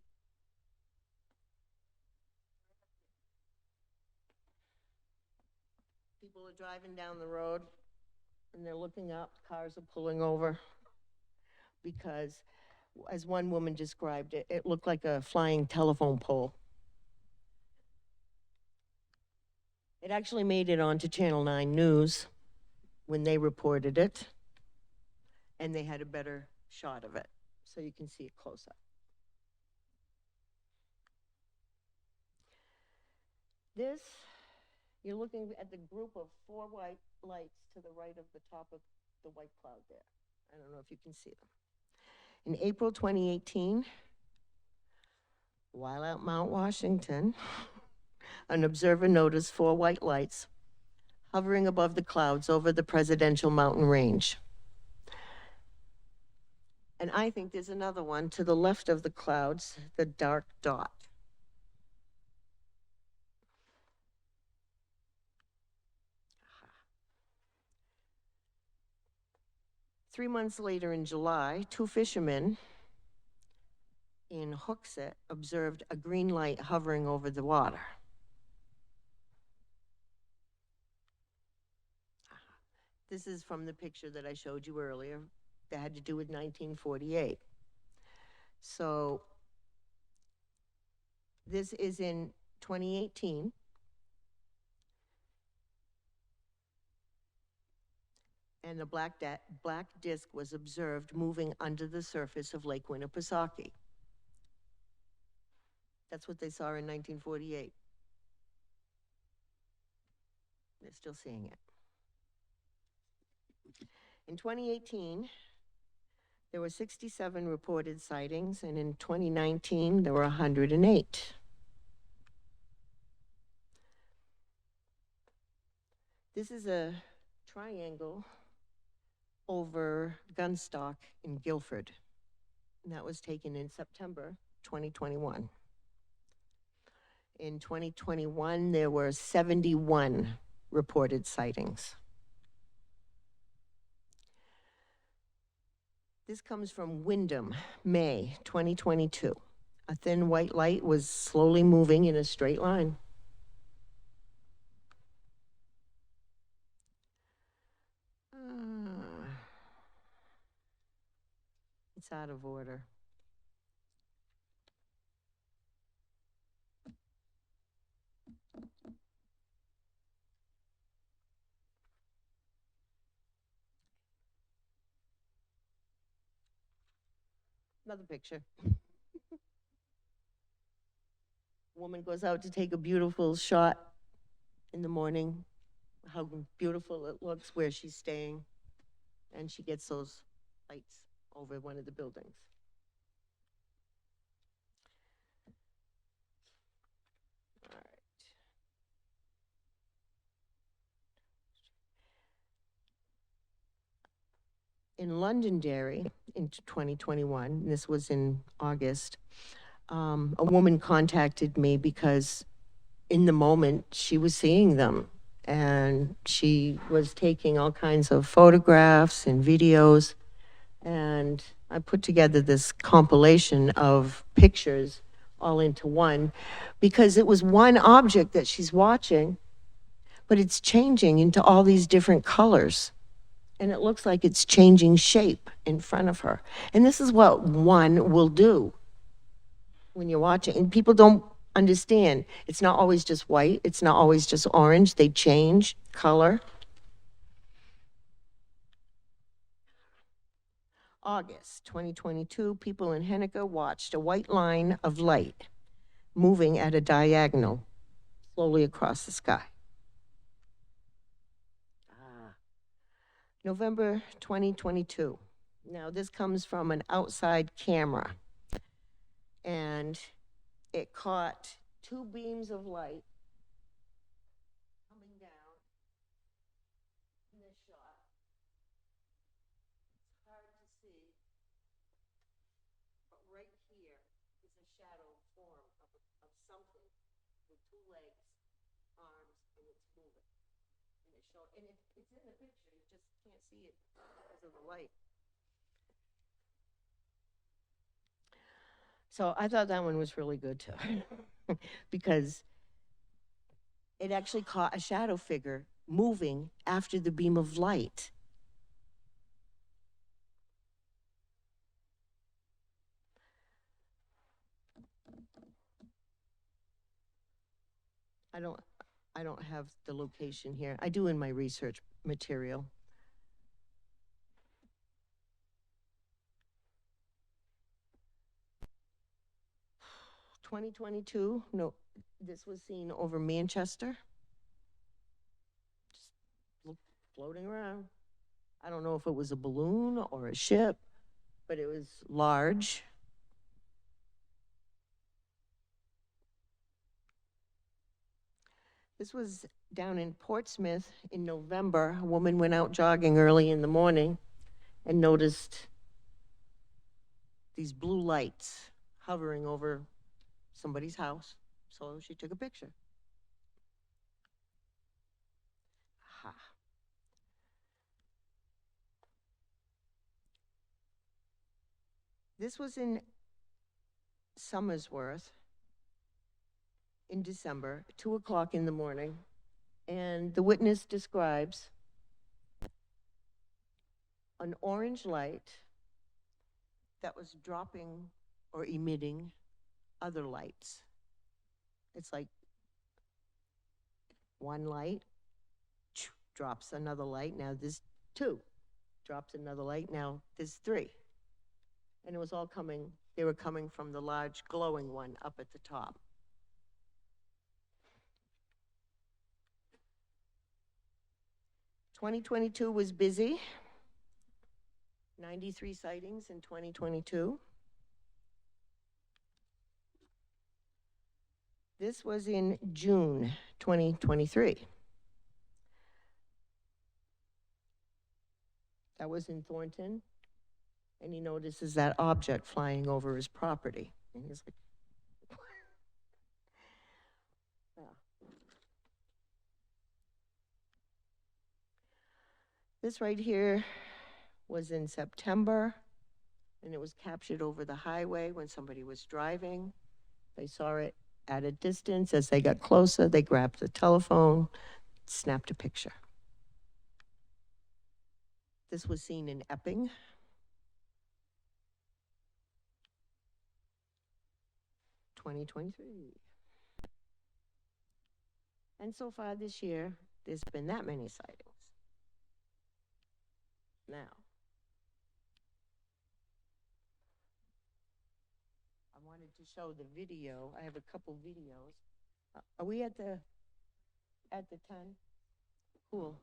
people are driving down the road and they're looking up, cars are pulling over because, as one woman described it, it looked like a flying telephone pole. It actually made it onto Channel 9 News when they reported it, and they had a better shot of it, so you can see it close up. This, you're looking at the group of 4 white lights to the right of the top of the white cloud there. I don't know if you can see them. In April 2018, while at Mount Washington, an observer noticed 4 white lights hovering above the clouds over the presidential mountain range. And I think there's another one to the left of the clouds, the dark dot. Three months later in July, 2 fishermen in Hooksett observed a green light hovering over the water. This is from the picture that I showed you earlier that had to do with 1948. So this is in 2018. And the black disk was observed moving under the surface of Lake Winnipesaukee. That's what they saw in 1948. They're still seeing it. In 2018, there were 67 reported sightings, and in 2019, there were 108. This is a triangle over Gunstock in Guilford, and that was taken in September 2021. In 2021, there were 71 reported sightings. This comes from Wyndham, May 2022. A thin white light was slowly moving in a straight line. It's out of order. Another picture. Woman goes out to take a beautiful shot in the morning, how beautiful it looks where she's staying, and she gets those lights over one of the buildings. All right. In Londonderry in 2021, and this was in August, a woman contacted me because in the moment she was seeing them, and she was taking all kinds of photographs and videos, and I put together this compilation of pictures all into one because it was one object that she's watching, but it's changing into all these different colors. And it looks like it's changing shape in front of her. And this is what one will do when you're watching. And people don't understand. It's not always just white. It's not always just orange. They change color. August 2022, people in Henniker watched a white line of light moving at a diagonal slowly across the sky. November 2022. Now this comes from an outside camera, and it caught 2 beams of light coming down in this shot. It's hard to see, but right here is a shadow form of something with 2 legs, arms, and it's moving. show, and it's in the picture, you just can't see it because of the light. So I thought that one was really good too, because it actually caught a shadow figure moving after the beam of light. I don't, I don't have the location here. I do in my research material. (2022), no, this was seen over Manchester. Just floating around. I don't know if it was a balloon or a ship, but it was large. This was down in Portsmouth in November. A woman went out jogging early in the morning and noticed these blue lights hovering over somebody's house. So she took a picture. Ha. This was in Somersworth in December, 2:00 in the morning, and the witness describes an orange light that was dropping or emitting other lights. It's like one light, drops another light, now there's two, drops another light, now there's three. And it was all coming, they were coming from the large glowing one up at the top. (2022) was busy. 93 sightings in 2022. This was in June 2023. That was in Thornton, and he notices that object flying over his property. And he's like, yeah. This right here was in September, and it was captured over the highway when somebody was driving. They saw it at a distance. As they got closer, they grabbed the telephone, snapped a picture. This was seen in Epping. (2023). And so far this year, there's been that many sightings. Now, I wanted to show the video. I have a couple videos. Are we at the 10? Cool.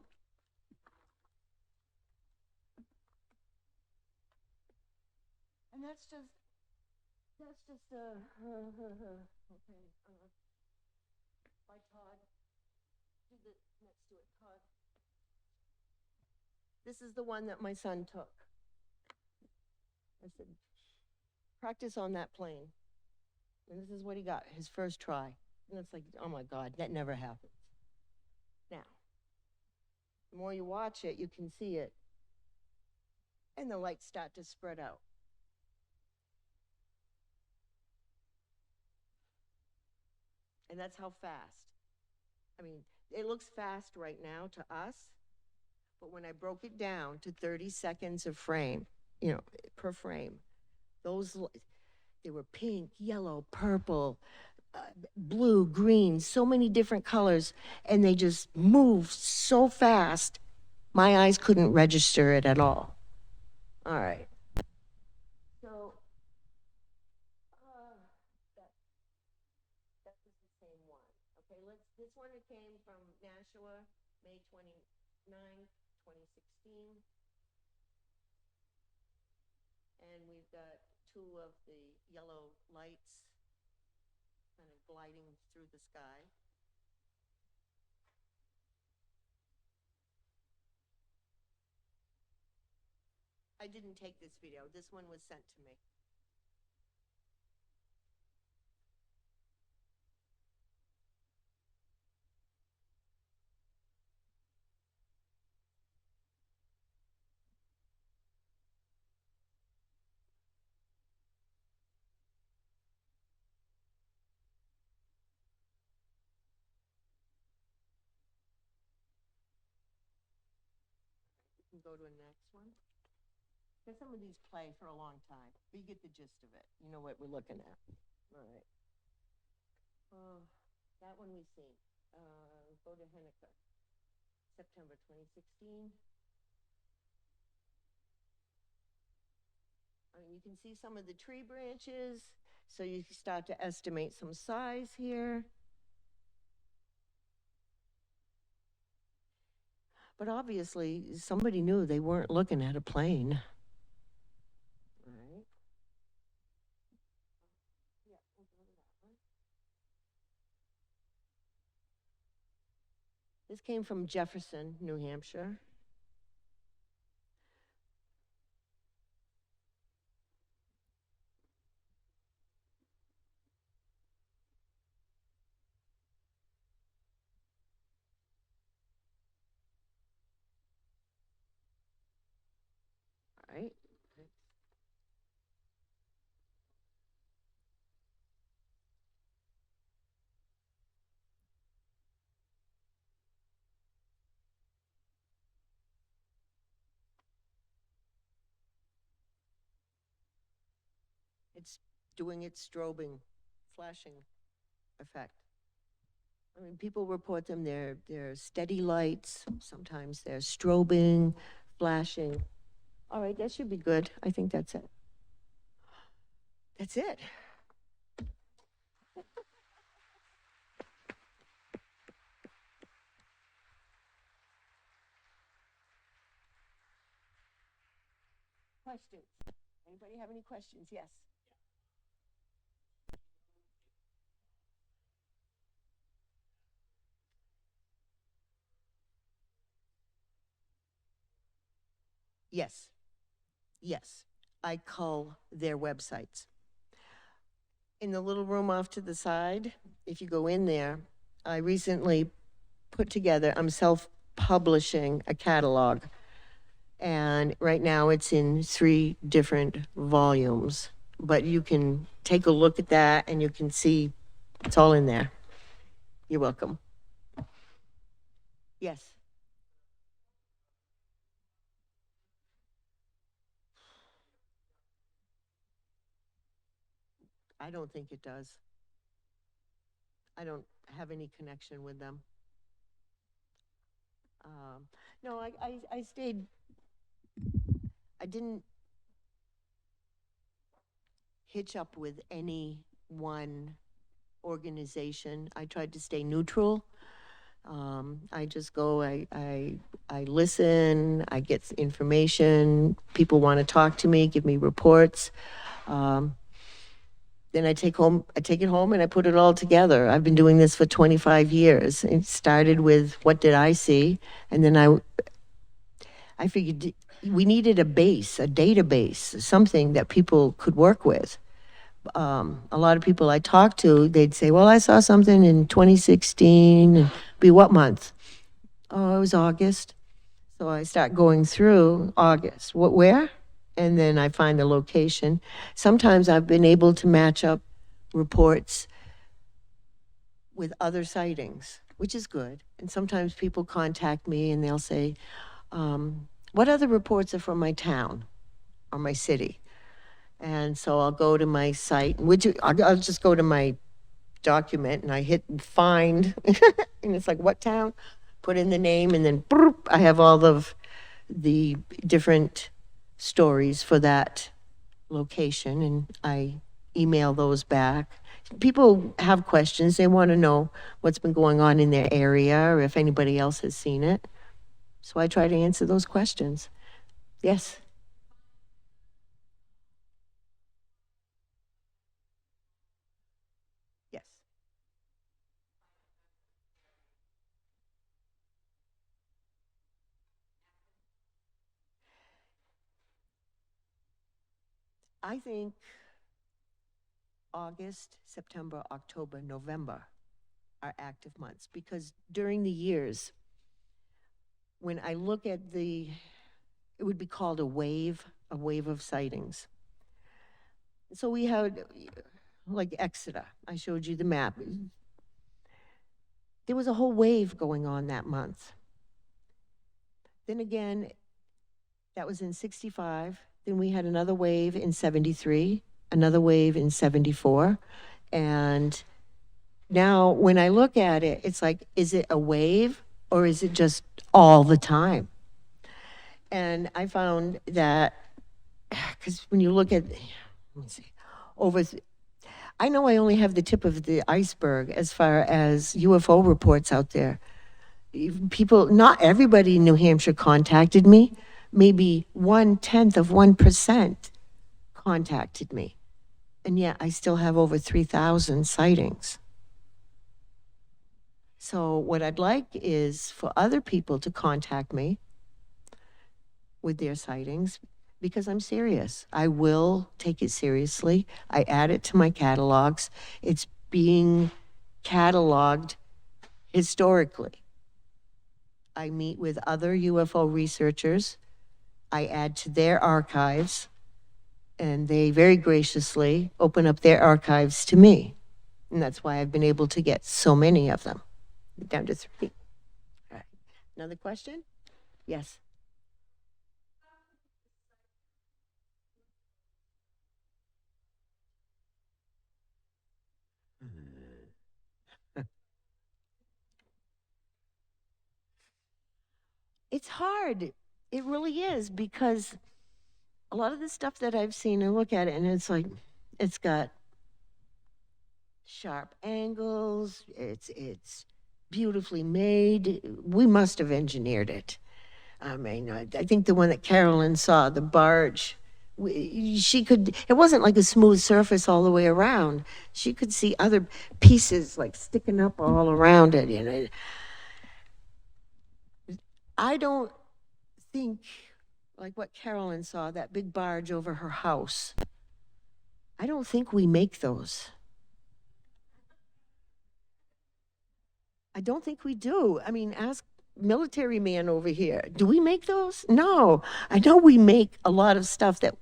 And that's just okay, by Todd. Do the next to it, Todd. This is the one that my son took. I said, practice on that plane. And this is what he got, his first try. And it's like, oh my God, that never happens. Now, the more you watch it, you can see it. And the lights start to spread out. And that's how fast. I mean, it looks fast right now to us, but when I broke it down to 30 seconds of frame, per frame, they were pink, yellow, purple, blue, green, so many different colors, and they just moved so fast, my eyes couldn't register it at all. All right. So, that was the same one. Okay, this one came from Nashua, May 29, 2016. And we've got two of the yellow lights kind of gliding through the sky. I didn't take this video. This one was sent to me. go to the next one? Because some of these play for a long time, but you get the gist of it. You know what we're looking at. All right. That one we've seen. Go to Henniker, September 2016. You can see some of the tree branches, so you can start to estimate some size here. But obviously, somebody knew they weren't looking at a plane. All right. Yeah, we'll go to that one. This came from Jefferson, New Hampshire. All right. It's doing its strobing, flashing effect. I mean, people report them, they're steady lights, sometimes they're strobing, flashing. All right, that should be good. I think that's it. That's it. Questions? Anybody have any questions? Yes. Yes. Yes. I cull their websites. In the little room off to the side, if you go in there, I recently put together, I'm self-publishing a catalog. And right now it's in 3 different volumes. But you can take a look at that and you can see it's all in there. You're welcome. Yes. I don't think it does. I don't have any connection with them. No, I stayed, I didn't hitch up with any one organization. I tried to stay neutral. I just go, I listen, I get information. People want to talk to me, give me reports. Then I take it home and I put it all together. I've been doing this for 25 years. It started with what did I see? And then I figured we needed a base, a database, something that people could work with. A lot of people I talked to, they'd say, well, I saw something in 2016. Be what month? Oh, it was August. So I start going through August. Where? And then I find the location. Sometimes I've been able to match up reports with other sightings, which is good. And sometimes people contact me and they'll say, what other reports are from my town or my city? And so I'll go to my site, which I'll just go to my document and I hit find, and it's like, what town? Put in the name, and then boop, I have all of the different stories for that location, and I email those back. People have questions. They want to know what's been going on in their area or if anybody else has seen it. So I try to answer those questions. Yes? Yes. I think August, September, October, November are active months because during the years, when I look at it would be called a wave of sightings. So we had, like Exeter, I showed you the map. There was a whole wave going on that month. Then again, That was in 65. Then we had another wave in 73, another wave in 74. And now when I look at it, it's like, is it a wave or is it just all the time? And I found that, because when you look at, let me see, I know I only have the tip of the iceberg as far as UFO reports out there. People, not everybody in New Hampshire contacted me. Maybe 0.1% contacted me. And yet I still have over 3,000 sightings. So what I'd like is for other people to contact me with their sightings, because I'm serious. I will take it seriously. I add it to my catalogs. It's being cataloged historically. I meet with other UFO researchers. I add to their archives, and they very graciously open up their archives to me. And that's why I've been able to get so many of them, down to 3. All right. Another question? Yes. It's hard. It really is, because a lot of the stuff that I've seen, I look at it and it's like, it's got sharp angles, it's beautifully made. We must have engineered it. I mean, I think the one that Carolyn saw, the barge, she could, it wasn't like a smooth surface all the way around. She could see other pieces like sticking up all around it, you know. I don't think, like what Carolyn saw, that big barge over her house. I don't think we make those. I don't think we do. I mean, ask military man over here. Do we make those? No. I know we make a lot of stuff that,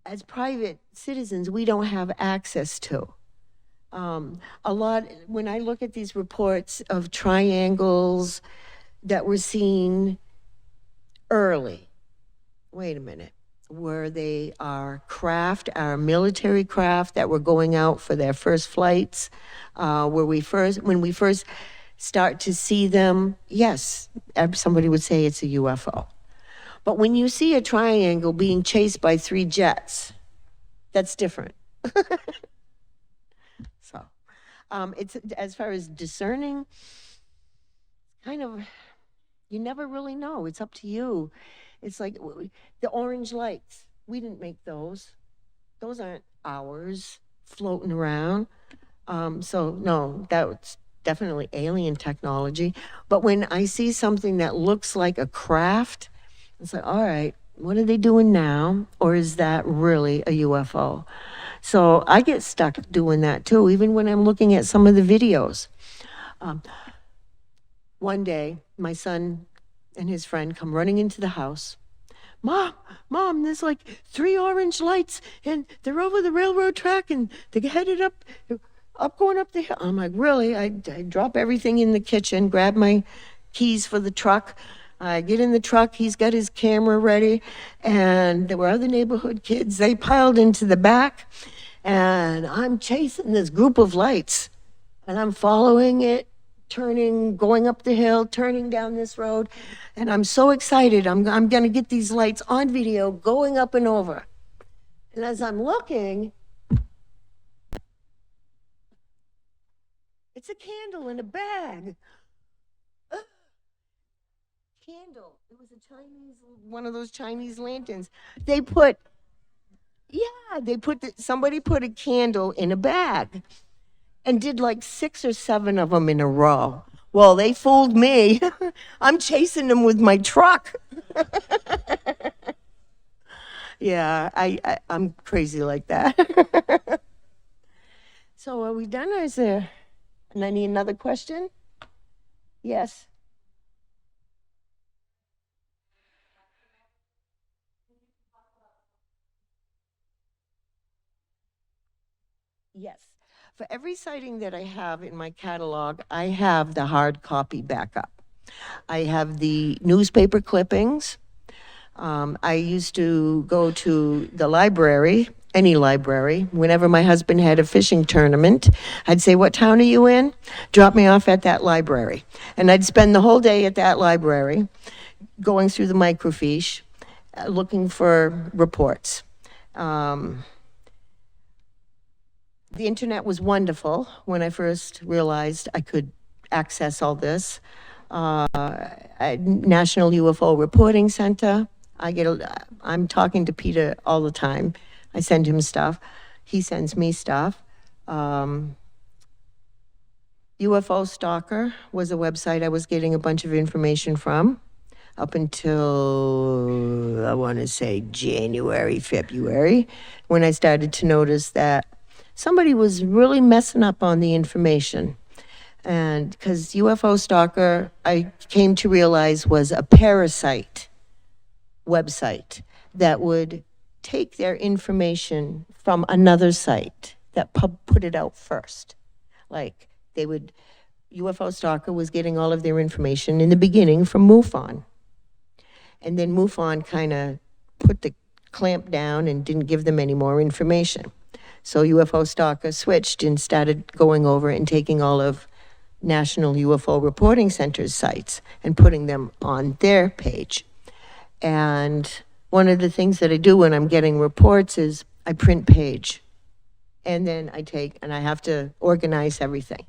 as private citizens, we don't have access to. A lot, when I look at these reports of triangles that were seen early, wait a minute, where they are craft, our military craft that were going out for their first flights, when we first start to see them, yes, somebody would say it's a UFO. But when you see a triangle being chased by 3 jets, that's different. So, it's, as far as discerning, kind of, you never really know. It's up to you. It's like the orange lights. We didn't make those. Those aren't ours floating around. So no, that's definitely alien technology. But when I see something that looks like a craft, it's like, all right, what are they doing now? Or is that really a UFO? So I get stuck doing that too, even when I'm looking at some of the videos. One day, my son and his friend come running into the house. Mom, there's like 3 orange lights and they're over the railroad track and they're headed up going up the hill. I'm like, really? I drop everything in the kitchen, grab my keys for the truck. I get in the truck, he's got his camera ready, and there were other neighborhood kids. They piled into the back, and I'm chasing this group of lights, and I'm following it, turning, going up the hill, turning down this road, and I'm so excited. I'm going to get these lights on video going up and over. And as I'm looking, it's a candle in a bag. Candle. It was a Chinese, one of those Chinese lanterns. Somebody put a candle in a bag and did like 6 or 7 of them in a row. Well, they fooled me. I'm chasing them with my truck. Yeah, I'm crazy like that. So are we done, or is there, and I need another question? Yes. Yes. For every sighting that I have in my catalog, I have the hard copy backup. I have the newspaper clippings. I used to go to the library, any library. Whenever my husband had a fishing tournament, I'd say, "What town are you in? Drop me off at that library." And I'd spend the whole day at that library going through the microfiche, looking for reports. The internet was wonderful when I first realized I could access all this. National UFO Reporting Center. I'm talking to Peter all the time. I send him stuff. He sends me stuff. UFO Stalker was a website I was getting a bunch of information from up until, I want to say, January, February, when I started to notice that somebody was really messing up on the information. And because UFO Stalker, I came to realize, was a parasite website that would take their information from another site that put it out first. Like UFO Stalker was getting all of their information in the beginning from MUFON. And then MUFON kind of put the clamp down and didn't give them any more information. So UFO Stalker switched and started going over and taking all of National UFO Reporting Center's sites and putting them on their page. And one of the things that I do when I'm getting reports is I print page. And then I have to organize everything.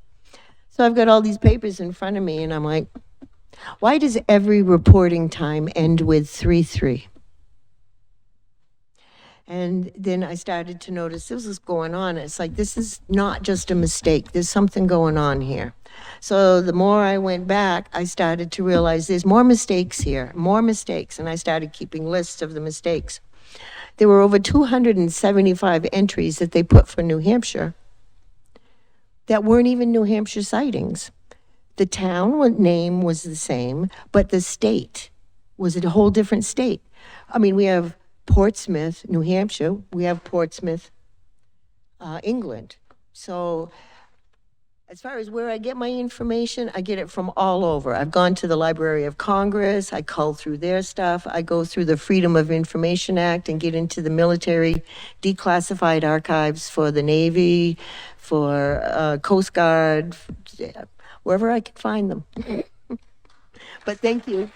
So I've got all these papers in front of me, and I'm like, why does every reporting time end with 3-3? And then I started to notice this was going on. It's like, this is not just a mistake. There's something going on here. So the more I went back, I started to realize there's more mistakes here, more mistakes. And I started keeping lists of the mistakes. There were over 275 entries that they put for New Hampshire that weren't even New Hampshire sightings. The town name was the same, but the state was a whole different state. I mean, we have Portsmouth, New Hampshire. We have Portsmouth, England. So as far as where I get my information, I get it from all over. I've gone to the Library of Congress. I cull through their stuff. I go through the Freedom of Information Act and get into the military declassified archives for the Navy, for Coast Guard, wherever I could find them. But thank you.